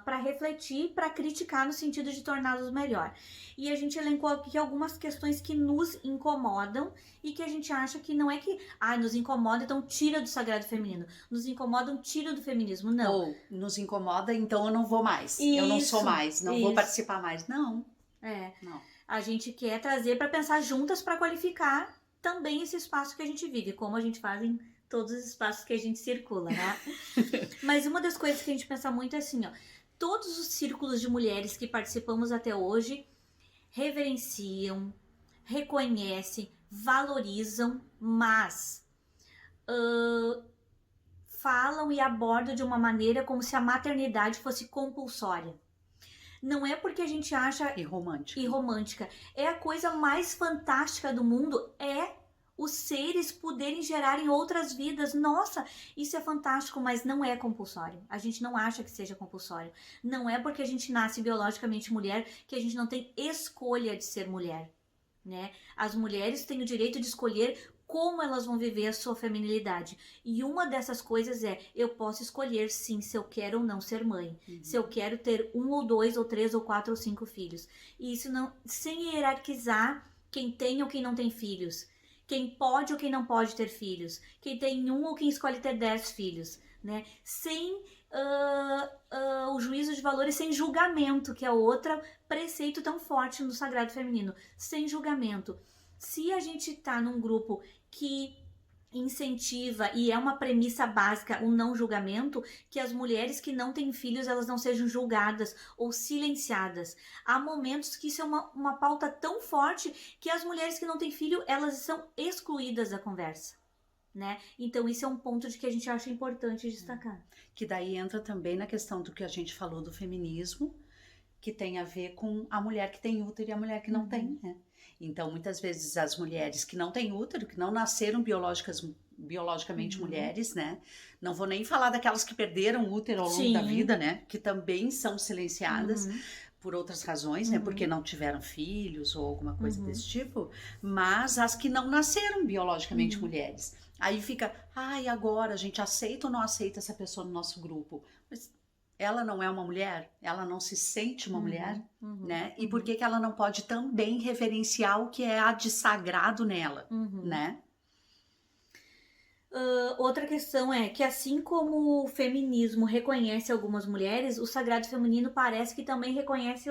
Speaker 1: para refletir, para criticar no sentido de torná-los melhor. E a gente elencou aqui algumas questões que nos incomodam e que a gente acha que não é que nos incomoda, então tira do Sagrado Feminino. Nos incomodam, tira do feminismo, não.
Speaker 2: Ou nos incomoda, então eu não vou mais. Eu não sou mais, não vou participar mais. Não. Não.
Speaker 1: A gente quer trazer para pensar juntas para qualificar também esse espaço que a gente vive, como a gente faz em todos os espaços que a gente circula, né? Mas uma das coisas que a gente pensa muito é assim, todos os círculos de mulheres que participamos até hoje reverenciam, reconhecem, valorizam, mas falam e abordam de uma maneira como se a maternidade fosse compulsória. Não é porque a gente acha...
Speaker 2: E
Speaker 1: romântica. É a coisa mais fantástica do mundo, os seres poderem gerar em outras vidas. Nossa, isso é fantástico, mas não é compulsório. A gente não acha que seja compulsório. Não é porque a gente nasce biologicamente mulher que a gente não tem escolha de ser mulher, né? As mulheres têm o direito de escolher como elas vão viver a sua feminilidade. E uma dessas coisas eu posso escolher sim se eu quero ou não ser mãe. Se eu quero ter 1 ou 2 ou 3 ou 4 ou 5 filhos. E isso não, sem hierarquizar quem tem ou quem não tem filhos. Quem pode ou quem não pode ter filhos. Quem tem 1 ou quem escolhe ter 10 filhos. Né? Sem o juízo de valores, sem julgamento, que é outro preceito tão forte no Sagrado Feminino. Sem julgamento. Se a gente está num grupo que incentiva, e é uma premissa básica, o não julgamento, que as mulheres que não têm filhos, elas não sejam julgadas ou silenciadas. Há momentos que isso é uma pauta tão forte que as mulheres que não têm filho, elas são excluídas da conversa, né? Então isso é um ponto de que a gente acha importante destacar.
Speaker 2: Que daí entra também na questão do que a gente falou do feminismo, que tem a ver com a mulher que tem útero e a mulher que não tem, né? Então, muitas vezes as mulheres que não têm útero, que não nasceram biologicamente mulheres, né? Não vou nem falar daquelas que perderam o útero ao longo da vida, né? Que também são silenciadas por outras razões, né? Porque não tiveram filhos ou alguma coisa desse tipo. Mas as que não nasceram biologicamente mulheres. Aí fica, agora a gente aceita ou não aceita essa pessoa no nosso grupo? Mas ela não é uma mulher? Ela não se sente uma mulher? Né? E por que ela não pode também reverenciar o que há de sagrado nela? Né?
Speaker 1: Outra questão é que assim como o feminismo reconhece algumas mulheres, o Sagrado Feminino parece que também reconhece,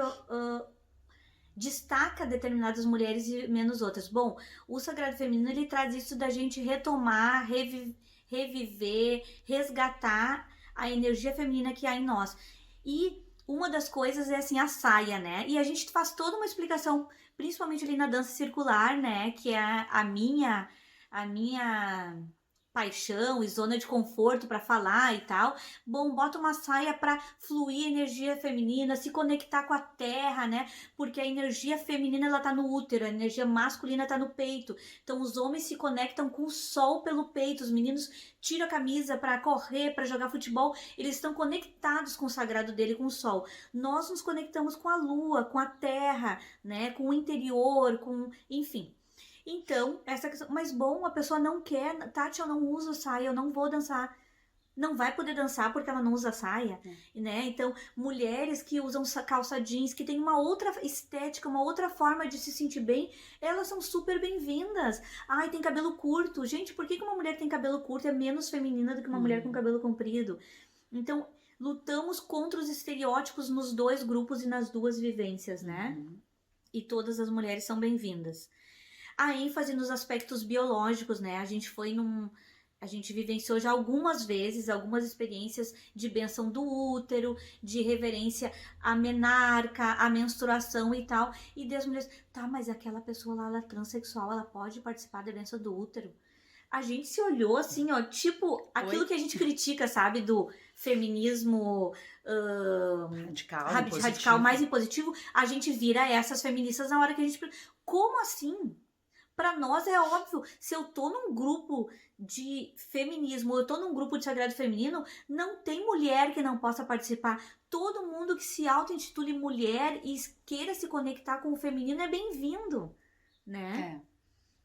Speaker 1: destaca determinadas mulheres e menos outras. Bom, o Sagrado Feminino ele traz isso da gente retomar, reviver, resgatar a energia feminina que há em nós. E uma das coisas é assim, a saia, né? E a gente faz toda uma explicação, principalmente ali na dança circular, né? Que é a minha paixão e zona de conforto para falar e tal. Bom, bota uma saia para fluir energia feminina, se conectar com a terra, né? Porque a energia feminina ela tá no útero, a energia masculina tá no peito. Então os homens se conectam com o sol pelo peito, os meninos tiram a camisa para correr, para jogar futebol, eles estão conectados com o sagrado dele, com o sol. Nós nos conectamos com a lua, com a terra, né? Com o interior, com, enfim. Então, essa questão, mas bom, a pessoa não quer, Tati, eu não uso saia, eu não vou dançar. Não vai poder dançar porque ela não usa saia, né? Então, mulheres que usam calça jeans, que tem uma outra estética, uma outra forma de se sentir bem, elas são super bem-vindas. Ai, tem cabelo curto. Gente, por que uma mulher que tem cabelo curto é menos feminina do que uma mulher com cabelo comprido? Então, lutamos contra os estereótipos nos dois grupos e nas duas vivências, né? E todas as mulheres são bem-vindas. A ênfase nos aspectos biológicos, né? A gente vivenciou já algumas vezes, algumas experiências de bênção do útero, de reverência à menarca, à menstruação e tal. E das mulheres, tá, mas aquela pessoa lá, ela é transexual, ela pode participar da bênção do útero? A gente se olhou assim, ó, tipo, aquilo que a gente critica, sabe, do feminismo radical mais impositivo, a gente vira essas feministas na hora que a gente... Como assim? Para nós é óbvio, se eu tô num grupo de feminismo, eu tô num grupo de sagrado feminino, não tem mulher que não possa participar. Todo mundo que se auto-intitule mulher e queira se conectar com o feminino é bem-vindo, né?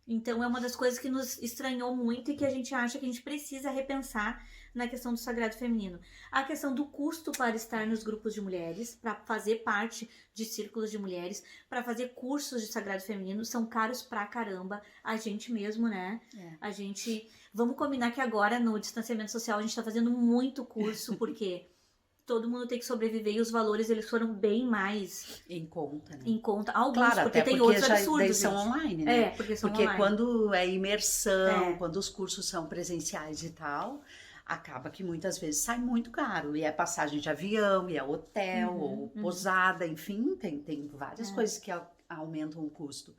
Speaker 1: Então é uma das coisas que nos estranhou muito e que a gente acha que a gente precisa repensar na questão do sagrado feminino. A questão do custo para estar nos grupos de mulheres, para fazer parte de círculos de mulheres, para fazer cursos de sagrado feminino, são caros pra caramba. A gente mesmo, né? A gente... Vamos combinar que agora no distanciamento social a gente tá fazendo muito curso, porque... todo mundo tem que sobreviver e os valores eles foram bem mais
Speaker 2: em conta, né?
Speaker 1: Em conta, alguns,
Speaker 2: claro,
Speaker 1: porque
Speaker 2: até
Speaker 1: tem
Speaker 2: porque
Speaker 1: outros absurdos.
Speaker 2: São online, né?
Speaker 1: Porque são
Speaker 2: porque
Speaker 1: online.
Speaker 2: Quando é imersão, quando os cursos são presenciais e tal, acaba que muitas vezes sai muito caro. E é passagem de avião, e é hotel, ou posada, enfim, tem várias coisas que aumentam o custo.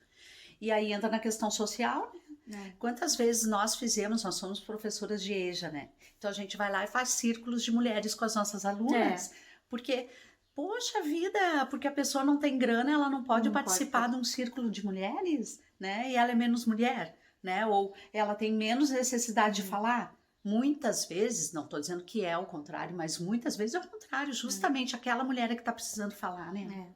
Speaker 2: E aí entra na questão social, né? Quantas vezes nós somos professoras de EJA, né? Então a gente vai lá e faz círculos de mulheres com as nossas alunas, porque, poxa vida, porque a pessoa não tem grana, ela não pode participar de um círculo de mulheres, né? E ela é menos mulher, né? Ou ela tem menos necessidade de falar. Muitas vezes, não estou dizendo que é o contrário, mas muitas vezes é o contrário, justamente aquela mulher é que está precisando falar, né?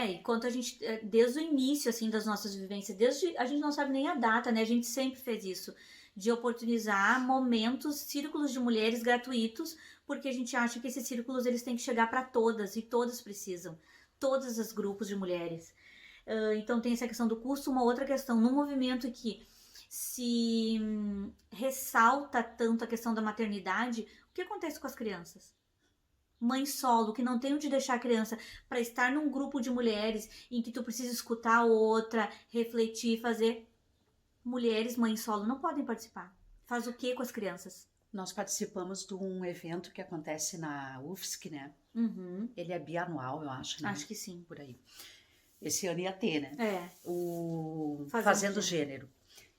Speaker 1: Enquanto a gente, desde o início, assim, das nossas vivências, a gente não sabe nem a data, né? A gente sempre fez isso, de oportunizar momentos, círculos de mulheres gratuitos, porque a gente acha que esses círculos, eles têm que chegar para todas, e todas precisam, todos os grupos de mulheres. Então tem essa questão do custo, uma outra questão, num movimento que se ressalta tanto a questão da maternidade, o que acontece com as crianças? Mãe solo, que não tem onde deixar a criança, para estar num grupo de mulheres em que tu precisa escutar a outra, refletir, fazer. Mulheres, mãe solo, não podem participar. Faz o que com as crianças?
Speaker 2: Nós participamos de um evento que acontece na UFSC, né? Ele é bianual, eu acho, né?
Speaker 1: Acho que sim.
Speaker 2: Por aí. Esse ano ia ter, né? O
Speaker 1: Fazendo
Speaker 2: Gênero.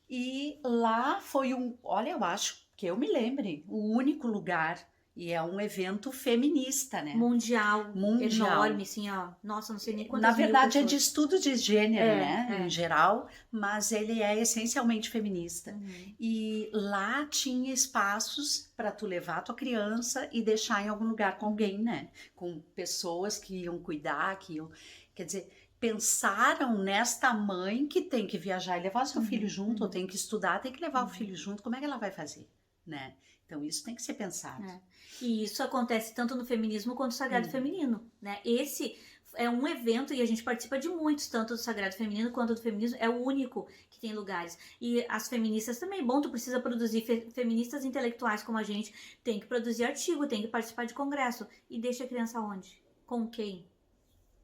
Speaker 2: E lá foi olha, eu acho que eu me lembre, o único lugar. E é um evento feminista, né?
Speaker 1: Mundial. Enorme, assim, ó. Nossa, não sei nem quantas
Speaker 2: Na verdade,
Speaker 1: mil
Speaker 2: é de estudo de gênero, né? Em geral, mas ele é essencialmente feminista. E lá tinha espaços para tu levar a tua criança e deixar em algum lugar com alguém, né? Com pessoas que iam cuidar, que iam... Quer dizer, pensaram nesta mãe que tem que viajar e levar seu filho junto, ou tem que estudar, tem que levar o filho junto. Como é que ela vai fazer, né? Então, isso tem que ser pensado.
Speaker 1: E isso acontece tanto no feminismo quanto no sagrado feminino, né? Esse é um evento e a gente participa de muitos, tanto do sagrado feminino quanto do feminismo. É o único que tem lugares. E as feministas também. Bom, tu precisa produzir feministas intelectuais como a gente. Tem que produzir artigo, tem que participar de congresso. E deixa a criança onde? Com quem?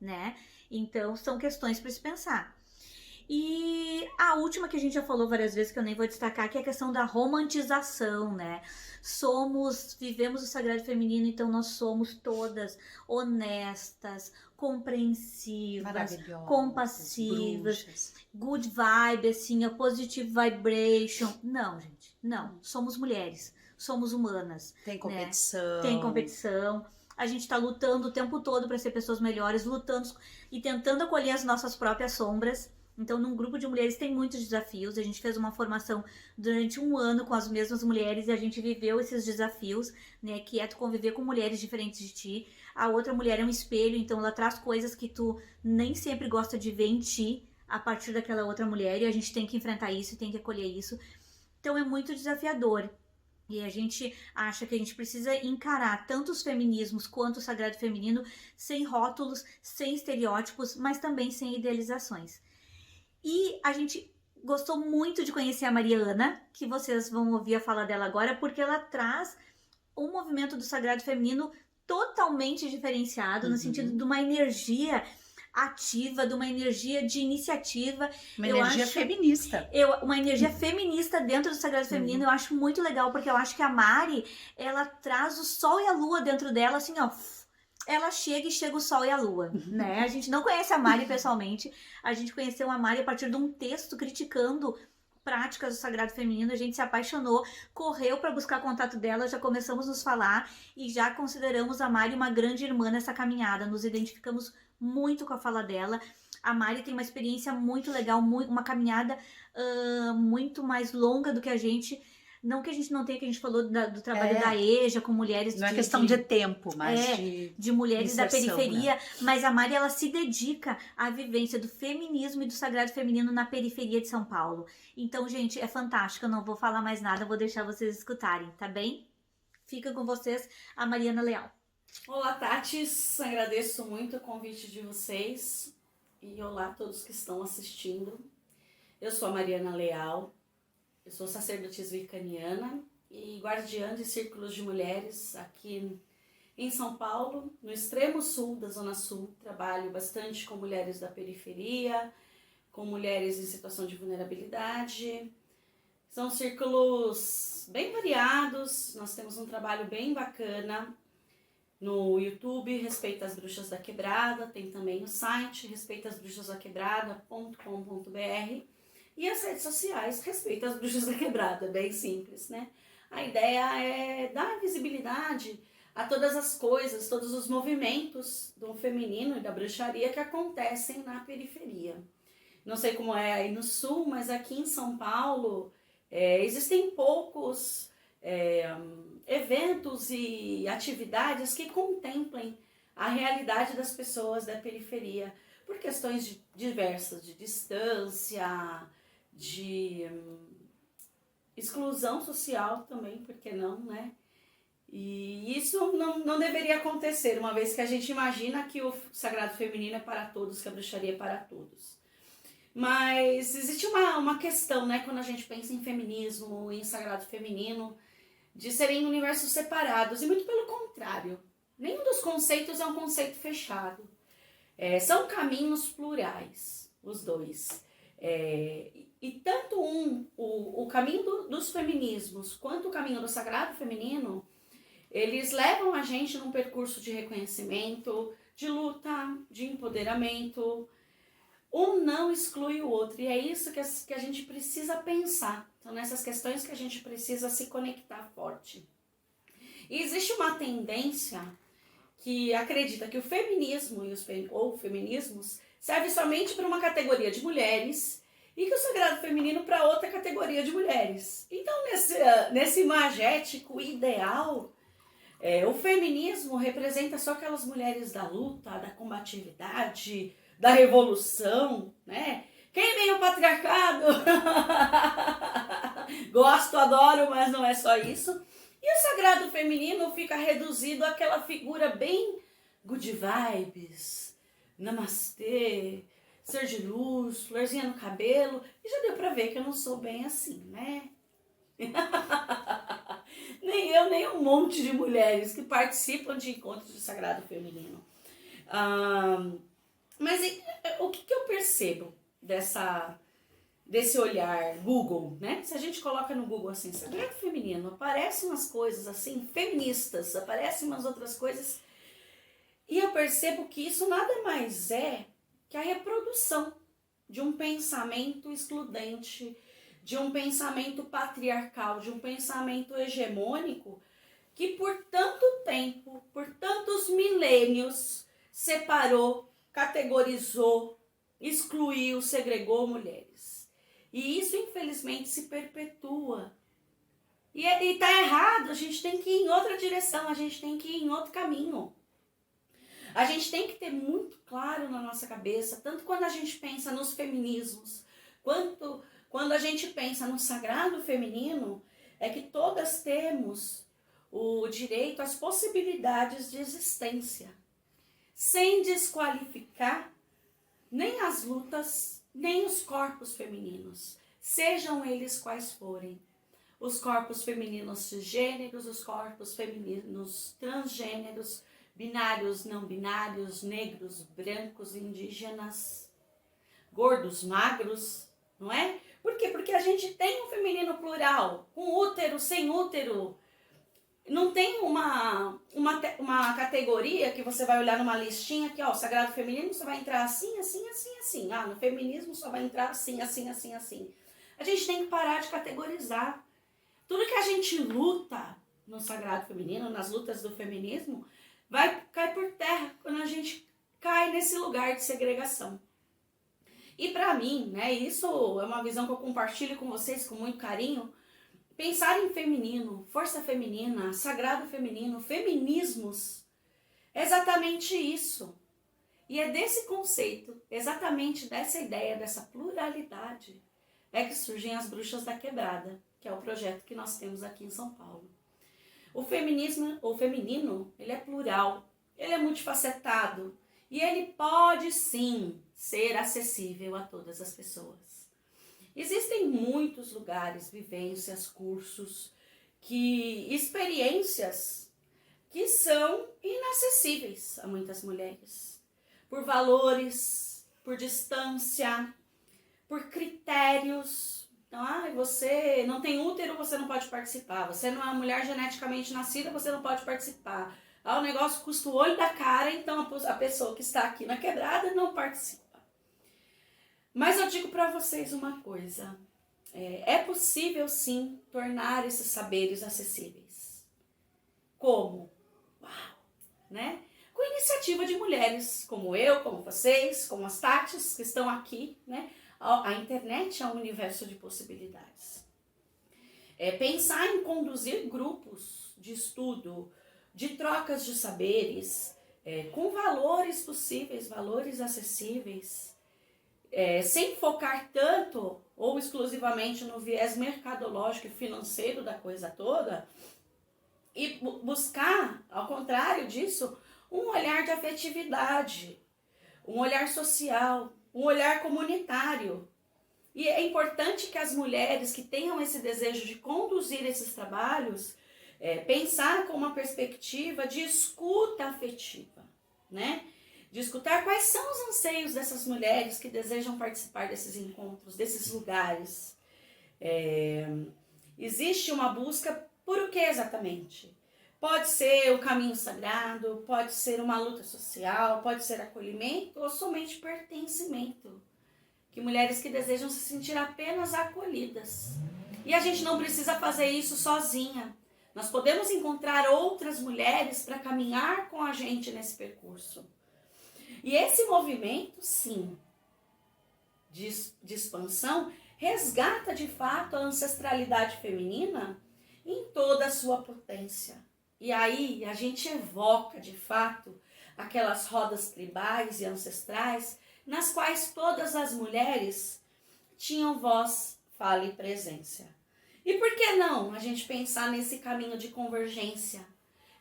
Speaker 1: Né? Então, são questões para se pensar. E a última que a gente já falou várias vezes, que eu nem vou destacar, que é a questão da romantização, né? Vivemos o sagrado feminino, então nós somos todas honestas, compreensivas,
Speaker 2: Maravilhosas,
Speaker 1: compassivas,
Speaker 2: bruxas.
Speaker 1: good vibe, assim, a positive vibration. Não, gente, não. Somos mulheres, somos humanas.
Speaker 2: Tem competição.
Speaker 1: Tem competição. A gente tá lutando o tempo todo para ser pessoas melhores, lutando e tentando acolher as nossas próprias sombras. Então, num grupo de mulheres tem muitos desafios. A gente fez uma formação durante 1 ano com as mesmas mulheres e a gente viveu esses desafios, né? Que é tu conviver com mulheres diferentes de ti. A outra mulher é um espelho, então ela traz coisas que tu nem sempre gosta de ver em ti a partir daquela outra mulher e a gente tem que enfrentar isso, tem que acolher isso. Então, é muito desafiador. E a gente acha que a gente precisa encarar tanto os feminismos quanto o sagrado feminino sem rótulos, sem estereótipos, mas também sem idealizações. E a gente gostou muito de conhecer a Mariana, que vocês vão ouvir a fala dela agora, porque ela traz um movimento do sagrado feminino totalmente diferenciado, no sentido de uma energia ativa, de uma energia de iniciativa.
Speaker 2: Uma energia feminista.
Speaker 1: Uma energia feminista dentro do sagrado feminino. Eu acho muito legal, porque eu acho que a Mari, ela traz o sol e a lua dentro dela, assim, ó. Ela chega o sol e a lua, né? A gente não conhece a Mari pessoalmente, a gente conheceu a Mari a partir de um texto criticando práticas do sagrado feminino, a gente se apaixonou, correu para buscar contato dela, já começamos a nos falar e já consideramos a Mari uma grande irmã nessa caminhada, nos identificamos muito com a fala dela. A Mari tem uma experiência muito legal, uma caminhada muito mais longa do que a gente. Não que a gente não tenha, que a gente falou do trabalho da EJA com mulheres.
Speaker 2: Não é questão de tempo, mas
Speaker 1: de mulheres
Speaker 2: inserção,
Speaker 1: da periferia.
Speaker 2: né?
Speaker 1: Mas a Mari, ela se dedica à vivência do feminismo e do sagrado feminino na periferia de São Paulo. Então, gente, é fantástico. Eu não vou falar mais nada, vou deixar vocês escutarem, tá bem? Fica com vocês a Mariana Leal.
Speaker 4: Olá, Tatis. Agradeço muito o convite de vocês. E olá a todos que estão assistindo. Eu sou a Mariana Leal. Eu sou sacerdotisa wicaniana e guardiã de círculos de mulheres aqui em São Paulo, no extremo sul da Zona Sul. Trabalho bastante com mulheres da periferia, com mulheres em situação de vulnerabilidade. São círculos bem variados, nós temos um trabalho bem bacana no YouTube, Respeita as Bruxas da Quebrada, tem também o site respeitaasbruxasdaquebrada.com.br. E as redes sociais, Respeita as Bruxas da Quebrada, bem simples, né? A ideia é dar visibilidade a todas as coisas, todos os movimentos do feminino e da bruxaria que acontecem na periferia. Não sei como é aí no sul, mas aqui em São Paulo existem poucos eventos e atividades que contemplem a realidade das pessoas da periferia, por questões diversas, de distância, de exclusão social também, por que não, né? E isso não deveria acontecer, uma vez que a gente imagina que o sagrado feminino é para todos, que a bruxaria é para todos. Mas existe uma questão, né, quando a gente pensa em feminismo, em sagrado feminino, de serem universos separados, e muito pelo contrário. Nenhum dos conceitos é um conceito fechado. São caminhos plurais, os dois. E tanto o caminho dos feminismos quanto o caminho do sagrado feminino, eles levam a gente num percurso de reconhecimento, de luta, de empoderamento. Um não exclui o outro, e é isso que a gente precisa pensar. São nessas questões que a gente precisa se conectar forte. E existe uma tendência que acredita que o feminismo ou feminismos serve somente para uma categoria de mulheres e que o sagrado feminino para outra categoria de mulheres. Então, nesse imagético ideal, o feminismo representa só aquelas mulheres da luta, da combatividade, da revolução, né? Queimem o patriarcado! Gosto, adoro, mas não é só isso. E o sagrado feminino fica reduzido àquela figura bem good vibes, namastê, ser de luz, florzinha no cabelo. E já deu pra ver que eu não sou bem assim, né? Nem eu, nem um monte de mulheres que participam de encontros de sagrado feminino. Mas o que eu percebo? desse olhar Google, né? Se a gente coloca no Google assim, sagrado feminino, aparecem umas coisas assim, feministas, aparecem umas outras coisas, e eu percebo que isso nada mais é que a reprodução de um pensamento excludente, de um pensamento patriarcal, de um pensamento hegemônico, que por tanto tempo, por tantos milênios, separou, categorizou, excluiu, segregou mulheres. E isso, infelizmente, se perpetua. E está errado, a gente tem que ir em outra direção, a gente tem que ir em outro caminho. A gente tem que ter muito claro na nossa cabeça, tanto quando a gente pensa nos feminismos, quanto quando a gente pensa no sagrado feminino, é que todas temos o direito às possibilidades de existência, sem desqualificar nem as lutas, nem os corpos femininos, sejam eles quais forem. Os corpos femininos cisgêneros, os corpos femininos transgêneros, binários, não binários, negros, brancos, indígenas, gordos, magros, não é? Por quê? Porque a gente tem um feminino plural, com útero, sem útero. Não tem uma categoria que você vai olhar numa listinha que, ó, o sagrado feminino só vai entrar assim, assim, assim, assim. Ah, no feminismo só vai entrar assim, assim, assim, assim. A gente tem que parar de categorizar. Tudo que a gente luta no sagrado feminino, nas lutas do feminismo, vai cair por terra quando a gente cai nesse lugar de segregação. E para mim, né, isso é uma visão que eu compartilho com vocês com muito carinho. Pensar em feminino, força feminina, sagrado feminino, feminismos, é exatamente isso. E é desse conceito, exatamente dessa ideia, dessa pluralidade, é que surgem as Bruxas da Quebrada, que é o projeto que nós temos aqui em São Paulo. O feminismo, o feminino, ele é plural, ele é multifacetado e ele pode sim ser acessível a todas as pessoas. Existem muitos lugares, vivências, cursos, experiências que são inacessíveis a muitas mulheres. Por valores, por distância, por critérios. Então, você não tem útero, você não pode participar. Você não é uma mulher geneticamente nascida, você não pode participar. O negócio custa o olho da cara, então a pessoa que está aqui na quebrada não participa. Mas eu digo para vocês uma coisa, é possível sim tornar esses saberes acessíveis. Como? Uau! Né? Com iniciativa de mulheres como eu, como vocês, como as Tatis que estão aqui, né? A internet é um universo de possibilidades. Pensar em conduzir grupos de estudo, de trocas de saberes, com valores possíveis, valores acessíveis, sem focar tanto ou exclusivamente no viés mercadológico e financeiro da coisa toda, e buscar, ao contrário disso, um olhar de afetividade, um olhar social, um olhar comunitário. E é importante que as mulheres que tenham esse desejo de conduzir esses trabalhos, pensar com uma perspectiva de escuta afetiva, né? De escutar quais são os anseios dessas mulheres que desejam participar desses encontros, desses lugares. Existe uma busca por o que exatamente? Pode ser o caminho sagrado, pode ser uma luta social, pode ser acolhimento ou somente pertencimento. Que mulheres que desejam se sentir apenas acolhidas. E a gente não precisa fazer isso sozinha. Nós podemos encontrar outras mulheres para caminhar com a gente nesse percurso. E esse movimento, sim, de expansão, resgata de fato a ancestralidade feminina em toda a sua potência. E aí a gente evoca de fato aquelas rodas tribais e ancestrais nas quais todas as mulheres tinham voz, fala e presença. E por que não a gente pensar nesse caminho de convergência,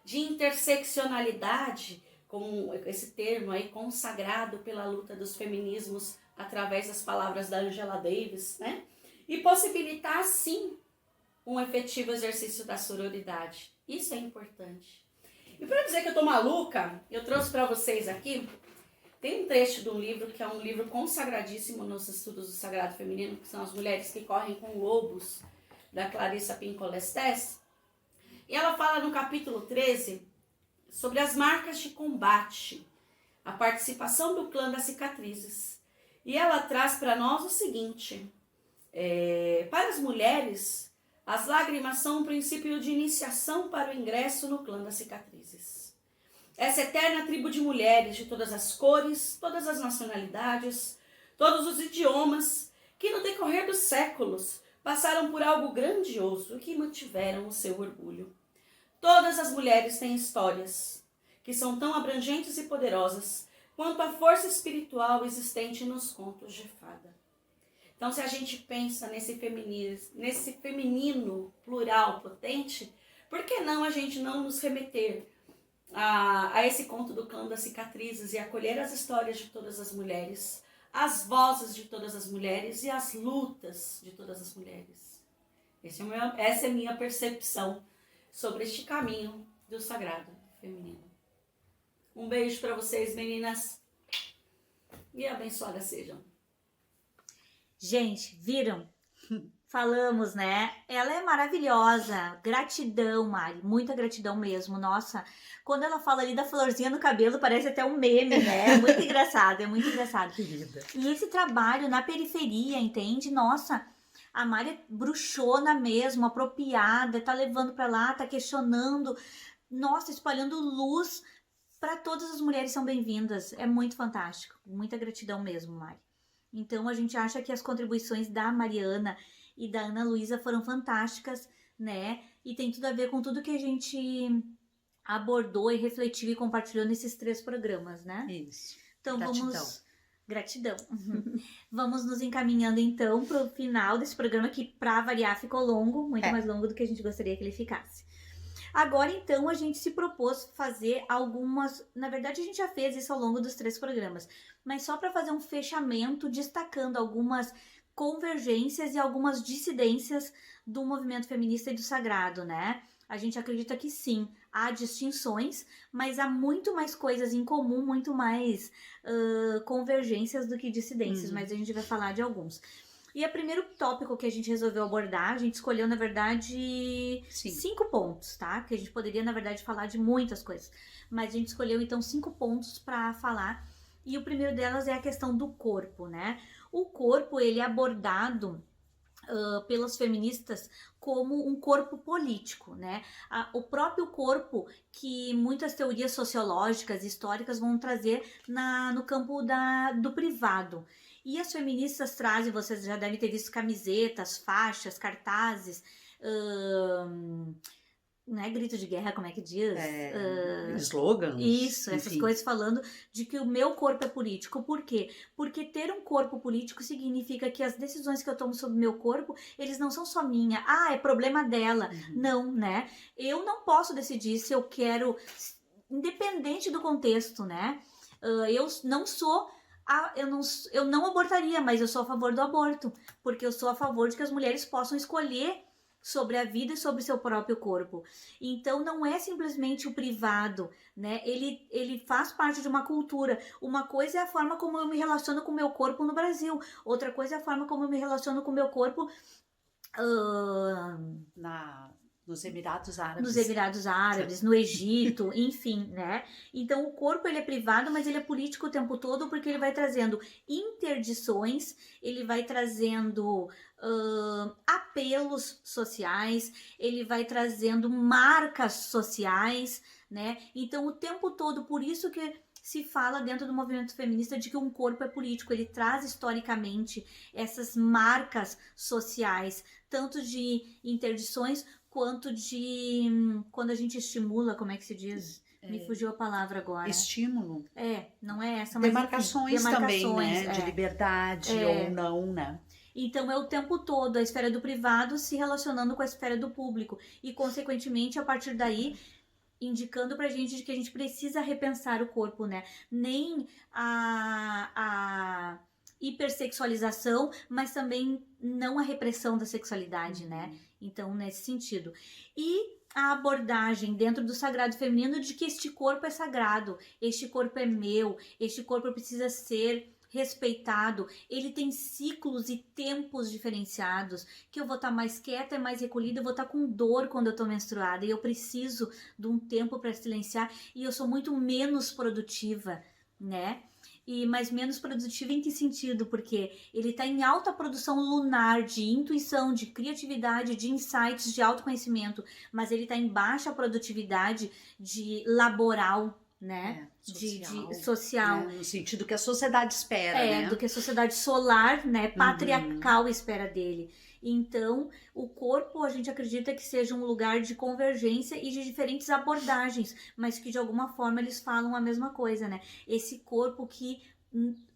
Speaker 4: de interseccionalidade, como esse termo aí consagrado pela luta dos feminismos através das palavras da Angela Davis, né? E possibilitar, sim, um efetivo exercício da sororidade. Isso é importante. E para dizer que eu tô maluca, eu trouxe para vocês aqui Tem um trecho de um livro que é um livro consagradíssimo nos estudos do sagrado feminino, que são As Mulheres que Correm com Lobos, da Clarissa Pinkola Estés. E ela fala no capítulo 13 sobre as marcas de combate, a participação do clã das cicatrizes. E ela traz para nós o seguinte: para as mulheres, as lágrimas são um princípio de iniciação para o ingresso no clã das cicatrizes. Essa eterna tribo de mulheres de todas as cores, todas as nacionalidades, todos os idiomas, que no decorrer dos séculos passaram por algo grandioso e que mantiveram o seu orgulho. Todas as mulheres têm histórias que são tão abrangentes e poderosas quanto a força espiritual existente nos contos de fada. Então, se a gente pensa nesse feminino plural potente, por que não a gente não nos remeter a esse conto do clã das cicatrizes e acolher as histórias de todas as mulheres, as vozes de todas as mulheres e as lutas de todas as mulheres? Essa é a minha percepção sobre este caminho do sagrado feminino. Um beijo para vocês, meninas, e abençoadas sejam.
Speaker 1: Gente, viram? Falamos, né? Ela é maravilhosa. Gratidão, Mari. Muita gratidão mesmo. Nossa, quando ela fala ali da florzinha no cabelo, parece até um meme, né? É muito engraçado, é muito engraçado.
Speaker 2: Querida.
Speaker 1: E esse trabalho na periferia, entende? Nossa, a Mari é bruxona mesmo, apropriada, tá levando pra lá, tá questionando. Nossa, espalhando luz para todas as mulheres são bem-vindas. É muito fantástico. Muita gratidão mesmo, Mari. Então, a gente acha que as contribuições da Mariana e da Ana Luísa foram fantásticas, né? E tem tudo a ver com tudo que a gente abordou e refletiu e compartilhou nesses 3 programas, né?
Speaker 2: Isso.
Speaker 1: Então,
Speaker 2: Gratidão.
Speaker 1: Gratidão. Vamos nos encaminhando, então, para o final desse programa, que, para variar, ficou longo, muito mais longo do que a gente gostaria que ele ficasse. Agora, então, a gente se propôs fazer algumas... Na verdade, a gente já fez isso ao longo dos 3 programas, mas só para fazer um fechamento, destacando algumas convergências e algumas dissidências do movimento feminista e do sagrado, né? A gente acredita que sim, há distinções, mas há muito mais coisas em comum, muito mais convergências do que dissidências, mas a gente vai falar de alguns. E o primeiro tópico que a gente resolveu abordar, a gente escolheu, na verdade, 5 pontos, tá? Que a gente poderia, na verdade, falar de muitas coisas. Mas a gente escolheu, então, 5 pontos para falar. E o primeiro delas é a questão do corpo, né? O corpo, ele é abordado pelas feministas como um corpo político, né? O próprio corpo que muitas teorias sociológicas e históricas vão trazer no campo do privado. E as feministas trazem, vocês já devem ter visto camisetas, faixas, cartazes, não é grito de guerra, como é que diz?
Speaker 2: Slogans.
Speaker 1: Isso, essas coisas falando de que o meu corpo é político. Por quê? Porque ter um corpo político significa que as decisões que eu tomo sobre o meu corpo, eles não são só minha. É problema dela. Não, né? Eu não posso decidir se eu quero, independente do contexto, né? Eu não sou... eu não abortaria, mas eu sou a favor do aborto, porque eu sou a favor de que as mulheres possam escolher sobre a vida e sobre seu próprio corpo. Então, não é simplesmente o privado, né? Ele faz parte de uma cultura. Uma coisa é a forma como eu me relaciono com o meu corpo no Brasil, outra coisa é a forma como eu me relaciono com o meu corpo
Speaker 2: nos Emirados Árabes.
Speaker 1: Nos Emirados Árabes, no Egito, enfim, né? Então, o corpo, ele é privado, mas ele é político o tempo todo, porque ele vai trazendo interdições, ele vai trazendo apelos sociais, ele vai trazendo marcas sociais, né? Então, o tempo todo, por isso que se fala dentro do movimento feminista de que um corpo é político, ele traz historicamente essas marcas sociais, tanto de interdições quanto de quando a gente estimula, como é que se diz? Me fugiu a palavra agora.
Speaker 2: Estímulo.
Speaker 1: Não é essa, mas
Speaker 2: demarcações também, né? De liberdade ou não, né?
Speaker 1: Então, é o tempo todo a esfera do privado se relacionando com a esfera do público e, consequentemente, a partir daí, indicando pra gente de que a gente precisa repensar o corpo, né? Nem a hipersexualização, mas também não a repressão da sexualidade, né? Então, nesse sentido. E a abordagem dentro do sagrado feminino de que este corpo é sagrado, este corpo é meu, este corpo precisa ser respeitado, ele tem ciclos e tempos diferenciados, que eu vou estar mais quieta, mais recolhida, eu vou estar com dor quando eu estou menstruada, e eu preciso de um tempo para silenciar, e eu sou muito menos produtiva, né? Mas menos produtiva em que sentido? Porque ele está em alta produção lunar de intuição, de criatividade, de insights, de autoconhecimento, mas ele está em baixa produtividade de laboral, né? De social.
Speaker 2: No sentido que a sociedade espera, né?
Speaker 1: Do que a sociedade solar, né? Patriarcal espera dele. Então, o corpo, a gente acredita que seja um lugar de convergência e de diferentes abordagens, mas que de alguma forma eles falam a mesma coisa, né? Esse corpo que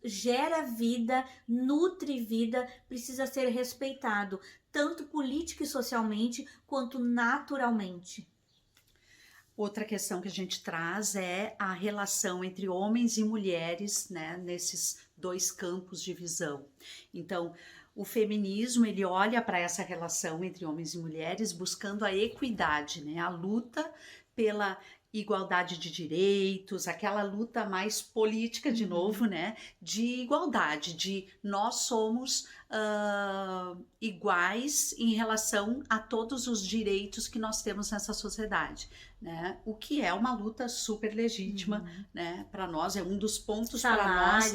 Speaker 1: gera vida, nutre vida, precisa ser respeitado, tanto política e socialmente, quanto naturalmente.
Speaker 2: Outra questão que a gente traz é a relação entre homens e mulheres, né, nesses dois campos de visão. Então, o feminismo, ele olha para essa relação entre homens e mulheres buscando a equidade, né, a luta pela igualdade de direitos, aquela luta mais política, de novo, né, de igualdade, de nós somos iguais em relação a todos os direitos que nós temos nessa sociedade, né, o que é uma luta super legítima, né, para nós, é um dos pontos para nós,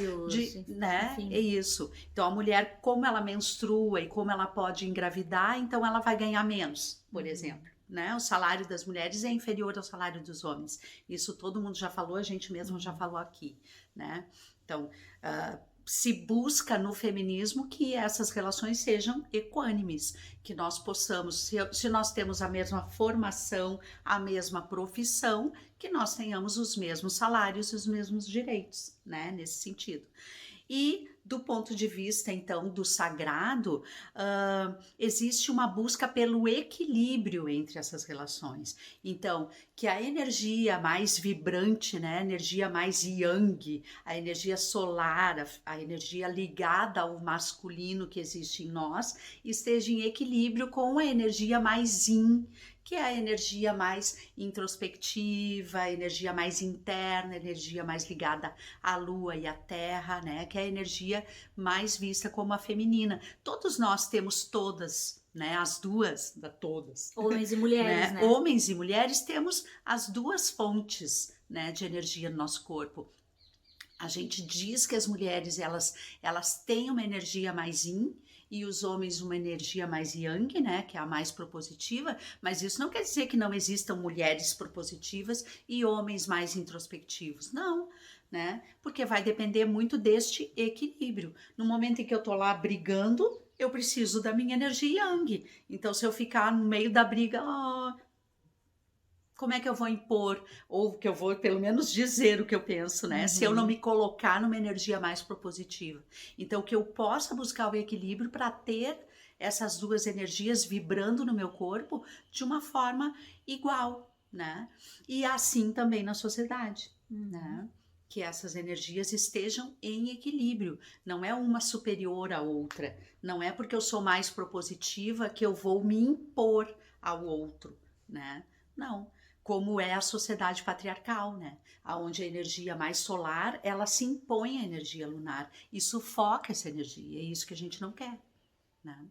Speaker 2: né, enfim. É isso. Então a mulher, como ela menstrua e como ela pode engravidar, então ela vai ganhar menos, por exemplo. Né? O salário das mulheres é inferior ao salário dos homens. Isso todo mundo já falou, a gente mesmo já falou aqui, né? Então, se busca no feminismo que essas relações sejam equânimes, que nós possamos, se nós temos a mesma formação, a mesma profissão, que nós tenhamos os mesmos salários e os mesmos direitos, né? Nesse sentido. E do ponto de vista, então, do sagrado, existe uma busca pelo equilíbrio entre essas relações. Então, que a energia mais vibrante, né, a energia mais yang, a energia solar, a energia ligada ao masculino que existe em nós, esteja em equilíbrio com a energia mais yin, que é a energia mais introspectiva, a energia mais interna, a energia mais ligada à lua e à terra, né? Que é a energia mais vista como a feminina. Todos nós temos todas, né? As duas, todas.
Speaker 1: Homens e mulheres, né?
Speaker 2: Homens e mulheres temos as duas fontes, né, de energia no nosso corpo. A gente diz que as mulheres, elas têm uma energia mais yin, e os homens uma energia mais yang, né, que é a mais propositiva, mas isso não quer dizer que não existam mulheres propositivas e homens mais introspectivos, não, né, porque vai depender muito deste equilíbrio. No momento em que eu tô lá brigando, eu preciso da minha energia yang, então se eu ficar no meio da briga, como é que eu vou impor, ou que eu vou pelo menos dizer o que eu penso, né? Se eu não me colocar numa energia mais propositiva. Então, que eu possa buscar o equilíbrio para ter essas duas energias vibrando no meu corpo de uma forma igual, né? E assim também na sociedade, né? Que essas energias estejam em equilíbrio. Não é uma superior à outra. Não é porque eu sou mais propositiva que eu vou me impor ao outro, né? Não. Como é a sociedade patriarcal, né? Onde a energia mais solar, ela se impõe à energia lunar e sufoca essa energia. É isso que a gente não quer, né?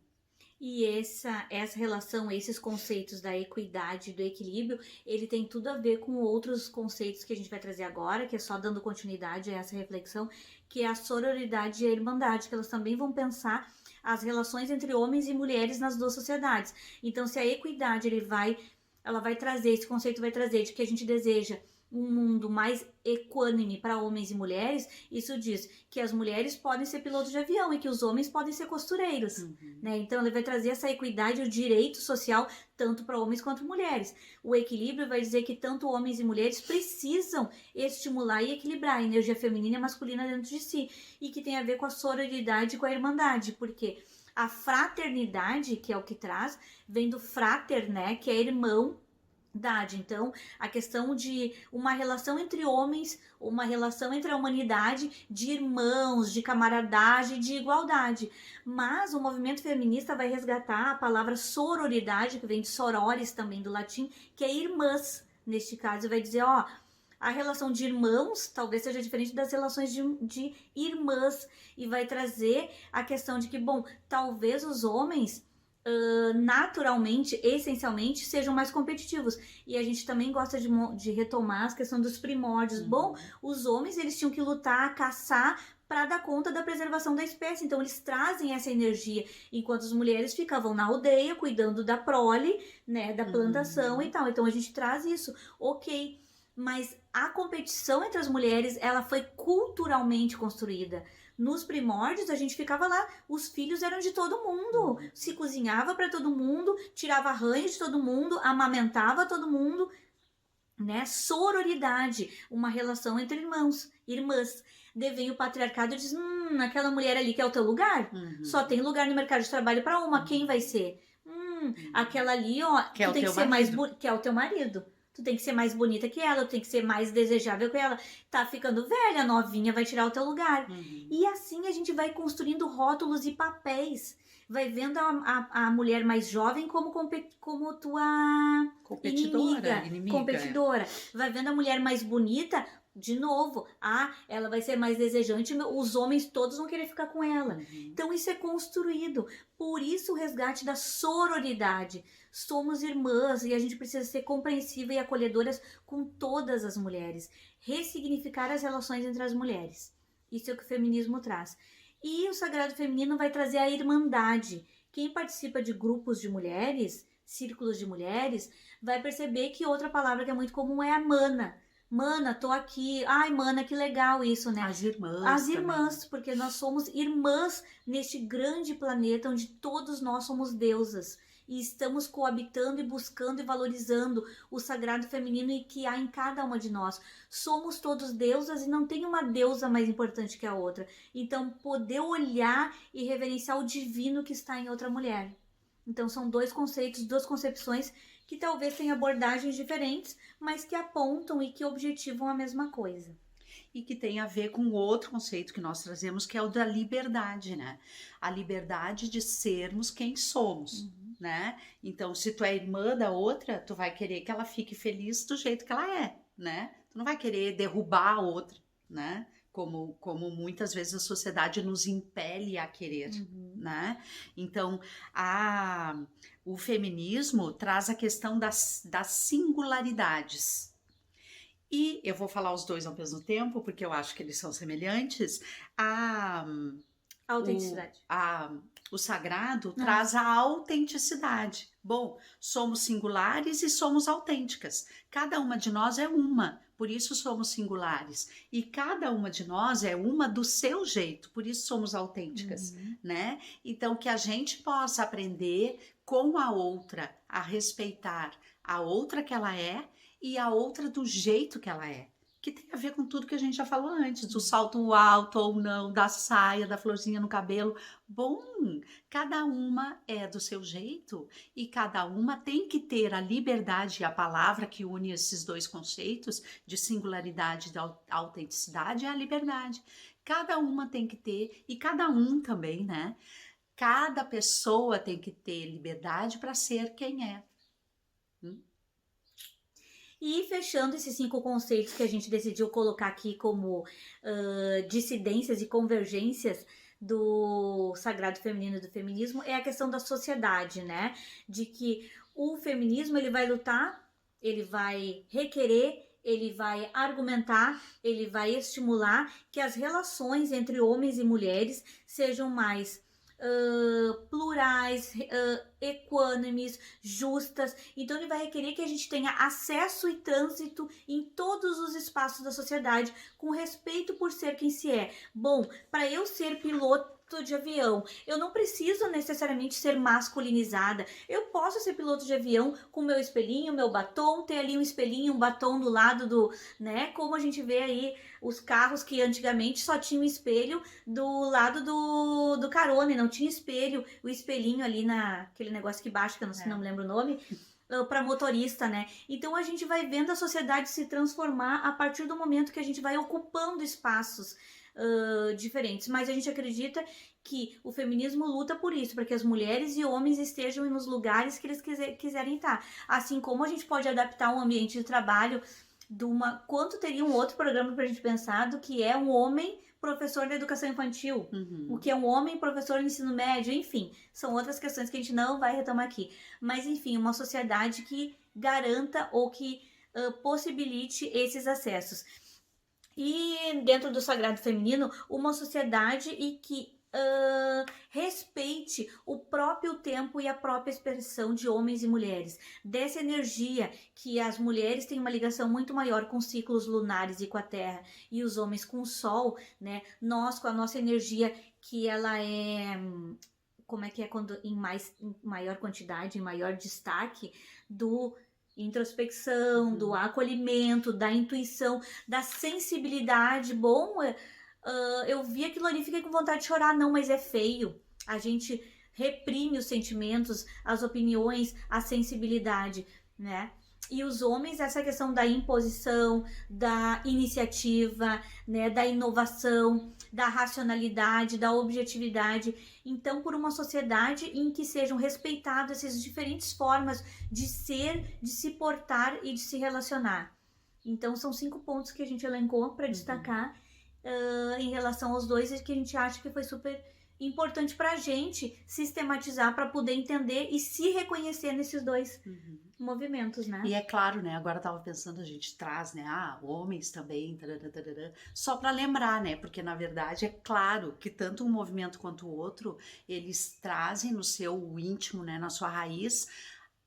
Speaker 1: E essa relação, esses conceitos da equidade, do equilíbrio, ele tem tudo a ver com outros conceitos que a gente vai trazer agora, que é só dando continuidade a essa reflexão, que é a sororidade e a irmandade, que elas também vão pensar as relações entre homens e mulheres nas duas sociedades. Então, se a equidade ela vai trazer, esse conceito vai trazer de que a gente deseja um mundo mais equânime para homens e mulheres, isso diz que as mulheres podem ser pilotos de avião e que os homens podem ser costureiros, né? Então ele vai trazer essa equidade e o direito social tanto para homens quanto mulheres. O equilíbrio vai dizer que tanto homens e mulheres precisam estimular e equilibrar a energia feminina e masculina dentro de si, e que tem a ver com a sororidade e com a irmandade, porque a fraternidade, que é o que traz, vem do frater, né, que é irmão, Então, a questão de uma relação entre homens, uma relação entre a humanidade, de irmãos, de camaradagem, de igualdade. Mas o movimento feminista vai resgatar a palavra sororidade, que vem de sorores também do latim, que é irmãs. Neste caso, vai dizer, ó, a relação de irmãos talvez seja diferente das relações de irmãs. E vai trazer a questão de que, bom, talvez os homens naturalmente, essencialmente, sejam mais competitivos. E a gente também gosta de retomar a questão dos primórdios. Bom, os homens, eles tinham que lutar, caçar, para dar conta da preservação da espécie. Então, eles trazem essa energia, enquanto as mulheres ficavam na aldeia, cuidando da prole, né, da plantação e tal. Então, a gente traz isso. Ok, mas a competição entre as mulheres, ela foi culturalmente construída. Nos primórdios, a gente ficava lá, os filhos eram de todo mundo, se cozinhava para todo mundo, tirava ranho de todo mundo, amamentava todo mundo, né? Sororidade, uma relação entre irmãs. Vem o patriarcado e diz, aquela mulher ali que é o teu lugar, só tem lugar no mercado de trabalho para uma, quem vai ser? Aquela ali, ó,
Speaker 2: que
Speaker 1: tu tem que ser mais que é o teu marido. Tu tem que ser mais bonita que ela, tu tem que ser mais desejável que ela. Tá ficando velha, novinha, vai tirar o teu lugar. E assim a gente vai construindo rótulos e papéis. Vai vendo a mulher mais jovem como tua
Speaker 2: competidora.
Speaker 1: Competidora. Vai vendo a mulher mais bonita, de novo, ela vai ser mais desejante, os homens todos vão querer ficar com ela. Então isso é construído. Por isso o resgate da sororidade. Somos irmãs e a gente precisa ser compreensiva e acolhedoras com todas as mulheres. Ressignificar as relações entre as mulheres. Isso é o que o feminismo traz. E o Sagrado Feminino vai trazer a irmandade. Quem participa de grupos de mulheres, círculos de mulheres, vai perceber que outra palavra que é muito comum é a mana. Mana, tô aqui. Ai, mana, que legal isso, né?
Speaker 2: As irmãs.
Speaker 1: As irmãs, porque nós somos irmãs neste grande planeta onde todos nós somos deusas. E estamos coabitando e buscando e valorizando o sagrado feminino e que há em cada uma de nós. Somos todos deusas e não tem uma deusa mais importante que a outra. Então, poder olhar e reverenciar o divino que está em outra mulher. Então, são dois conceitos, duas concepções que talvez tenham abordagens diferentes, mas que apontam e que objetivam a mesma coisa.
Speaker 2: E que tem a ver com outro conceito que nós trazemos, que é o da liberdade, né? A liberdade de sermos quem somos, né? Então, se tu é irmã da outra, tu vai querer que ela fique feliz do jeito que ela é, né? Tu não vai querer derrubar a outra, né? Como muitas vezes a sociedade nos impele a querer, né? Então, o feminismo traz a questão das singularidades. E eu vou falar os dois ao mesmo tempo, porque eu acho que eles são semelhantes. A
Speaker 1: autenticidade.
Speaker 2: O sagrado traz a autenticidade. Bom, somos singulares e somos autênticas. Cada uma de nós é uma, por isso somos singulares. E cada uma de nós é uma do seu jeito, por isso somos autênticas, né? Então, que a gente possa aprender com a outra a respeitar a outra que ela é e a outra do jeito que ela é. Que tem a ver com tudo que a gente já falou antes, do salto alto ou não, da saia, da florzinha no cabelo. Bom, cada uma é do seu jeito e cada uma tem que ter a liberdade, a palavra que une esses dois conceitos de singularidade e da autenticidade é a liberdade. Cada uma tem que ter, e cada um também, né? Cada pessoa tem que ter liberdade para ser quem é.
Speaker 1: E fechando esses 5 conceitos que a gente decidiu colocar aqui como dissidências e convergências do sagrado feminino e do feminismo, é a questão da sociedade, né? De que o feminismo, ele vai lutar, ele vai requerer, ele vai argumentar, ele vai estimular que as relações entre homens e mulheres sejam mais plurais, equânimes, justas. Então ele vai requerer que a gente tenha acesso e trânsito em todos os espaços da sociedade, com respeito por ser quem se é. Bom, para eu ser piloto de avião, eu não preciso necessariamente ser masculinizada. Eu posso ser piloto de avião com meu espelhinho, meu batom, ter ali um espelhinho, um batom do lado do, né? Como a gente vê aí os carros que antigamente só tinham espelho do lado do carona, não tinha espelho, o espelhinho ali naquele negócio que baixa, que eu não me lembro o nome, para motorista, né? Então a gente vai vendo a sociedade se transformar a partir do momento que a gente vai ocupando espaços diferentes, mas a gente acredita que o feminismo luta por isso, para que as mulheres e homens estejam nos lugares que eles quiserem estar. Assim como a gente pode adaptar um ambiente de trabalho quanto teria um outro programa para a gente pensar do que é um homem professor da educação infantil, o que é um homem professor de ensino médio, enfim, são outras questões que a gente não vai retomar aqui. Mas, enfim, uma sociedade que garanta ou que possibilite esses acessos. E dentro do sagrado feminino, uma sociedade e que respeite o próprio tempo e a própria expressão de homens e mulheres, dessa energia que as mulheres têm uma ligação muito maior com ciclos lunares e com a Terra, e os homens com o Sol, né? Nós com a nossa energia que ela é, como é que é quando em maior quantidade, em maior destaque do introspecção, do acolhimento, da intuição, da sensibilidade. Bom, eu vi aquilo ali e fiquei com vontade de chorar. Não, mas é feio. A gente reprime os sentimentos, as opiniões, a sensibilidade, né? E os homens, essa questão da imposição, da iniciativa, né, da inovação, da racionalidade, da objetividade. Então, por uma sociedade em que sejam respeitadas essas diferentes formas de ser, de se portar e de se relacionar. Então, são 5 pontos que a gente elencou para destacar em relação aos dois, e que a gente acha que foi super importante para a gente sistematizar, para poder entender e se reconhecer nesses dois movimentos, né?
Speaker 2: E é claro, né? Agora eu tava pensando, a gente traz, né? Homens também, tararara, só para lembrar, né? Porque na verdade é claro que tanto um movimento quanto o outro, eles trazem no seu íntimo, né? Na sua raiz,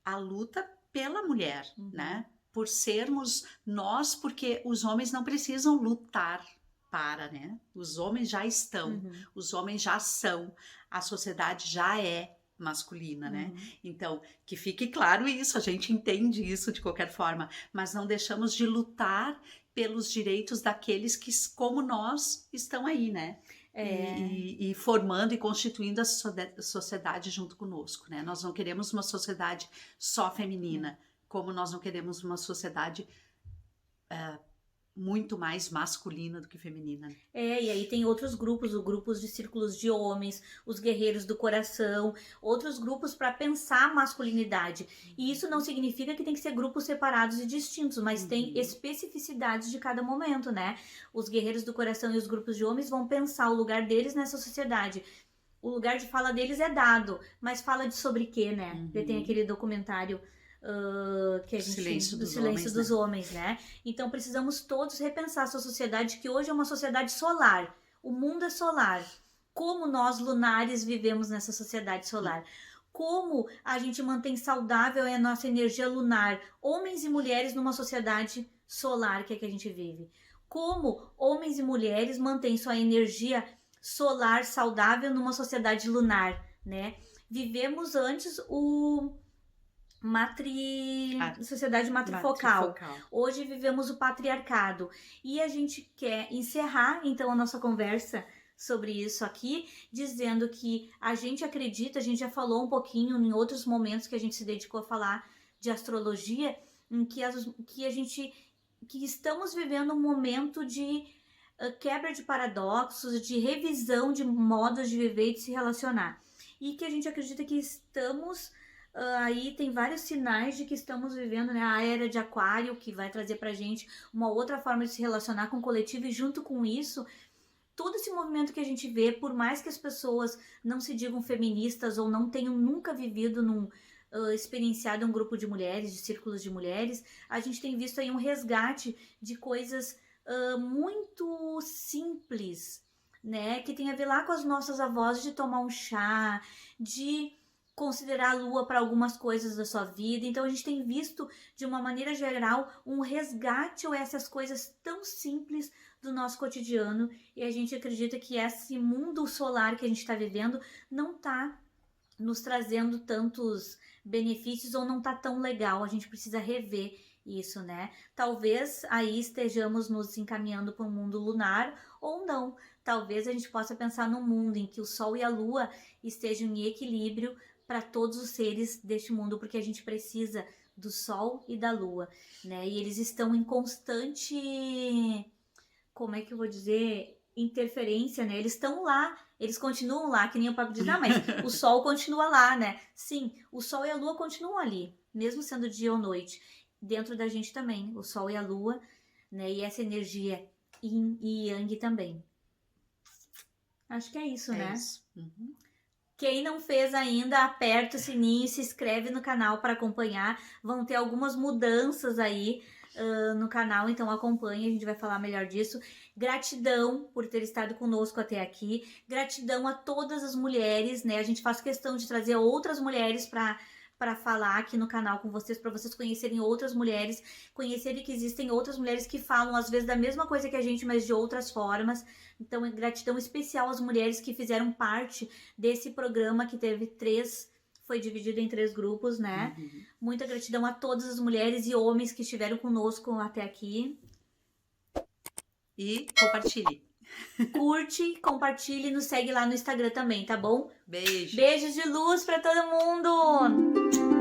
Speaker 2: a luta pela mulher, né? Por sermos nós, porque os homens não precisam lutar para, né? Os homens já estão, os homens já são, a sociedade já é masculina, né? Então, que fique claro isso, a gente entende isso de qualquer forma, mas não deixamos de lutar pelos direitos daqueles que, como nós, estão aí, né? E formando e constituindo a sociedade junto conosco, né? Nós não queremos uma sociedade só feminina, como nós não queremos uma sociedade muito mais masculina do que feminina.
Speaker 1: E aí tem outros grupos, os grupos de círculos de homens, os guerreiros do coração, outros grupos para pensar a masculinidade. E isso não significa que tem que ser grupos separados e distintos, mas tem especificidades de cada momento, né? Os guerreiros do coração e os grupos de homens vão pensar o lugar deles nessa sociedade. O lugar de fala deles é dado, mas fala de sobre quê, né? Tem aquele documentário que a gente, do silêncio dos homens, né? Então precisamos todos repensar essa sociedade, que hoje é uma sociedade solar. O mundo é solar. Como nós lunares vivemos nessa sociedade solar? Como a gente mantém saudável a nossa energia lunar? Homens e mulheres numa sociedade solar que é que a gente vive. Como homens e mulheres mantêm sua energia solar saudável numa sociedade lunar, né? Vivemos antes sociedade matrifocal. Hoje vivemos o patriarcado. E a gente quer encerrar, então, a nossa conversa sobre isso aqui, dizendo que a gente acredita, a gente já falou um pouquinho em outros momentos que a gente se dedicou a falar de astrologia, em que estamos vivendo um momento de quebra de paradoxos, de revisão de modos de viver e de se relacionar. E que a gente acredita que estamos... aí tem vários sinais de que estamos vivendo, né, a era de Aquário, que vai trazer pra gente uma outra forma de se relacionar com o coletivo, e junto com isso, todo esse movimento que a gente vê, por mais que as pessoas não se digam feministas ou não tenham nunca vivido experienciado um grupo de mulheres, de círculos de mulheres, a gente tem visto aí um resgate de coisas muito simples, né, que tem a ver lá com as nossas avós, de tomar um chá, de considerar a lua para algumas coisas da sua vida. Então a gente tem visto, de uma maneira geral, um resgate a essas coisas tão simples do nosso cotidiano, e a gente acredita que esse mundo solar que a gente está vivendo não está nos trazendo tantos benefícios, ou não está tão legal. A gente precisa rever isso, né? Talvez aí estejamos nos encaminhando para um mundo lunar, ou não. Talvez a gente possa pensar num mundo em que o Sol e a Lua estejam em equilíbrio para todos os seres deste mundo, porque a gente precisa do Sol e da Lua, né? E eles estão em constante, como é que eu vou dizer, interferência, né? Eles estão lá, eles continuam lá, que nem o Papo diz, mas o Sol continua lá, né? Sim, o Sol e a Lua continuam ali, mesmo sendo dia ou noite. Dentro da gente também, o Sol e a Lua, né? E essa energia Yin e Yang também. Acho que é isso, né?
Speaker 2: Isso. Uhum.
Speaker 1: Quem não fez ainda, aperta o sininho e se inscreve no canal para acompanhar. Vão ter algumas mudanças aí no canal, então acompanhe, a gente vai falar melhor disso. Gratidão por ter estado conosco até aqui. Gratidão a todas as mulheres, né? A gente faz questão de trazer outras mulheres para falar aqui no canal com vocês, para vocês conhecerem outras mulheres, conhecerem que existem outras mulheres que falam às vezes da mesma coisa que a gente, mas de outras formas. Então, gratidão especial às mulheres que fizeram parte desse programa que teve foi dividido em 3 grupos, né?
Speaker 2: Uhum.
Speaker 1: Muita gratidão a todas as mulheres e homens que estiveram conosco até aqui.
Speaker 2: E compartilhe.
Speaker 1: Curte, compartilhe e nos segue lá no Instagram também, tá bom?
Speaker 2: Beijo.
Speaker 1: Beijos de luz para todo mundo!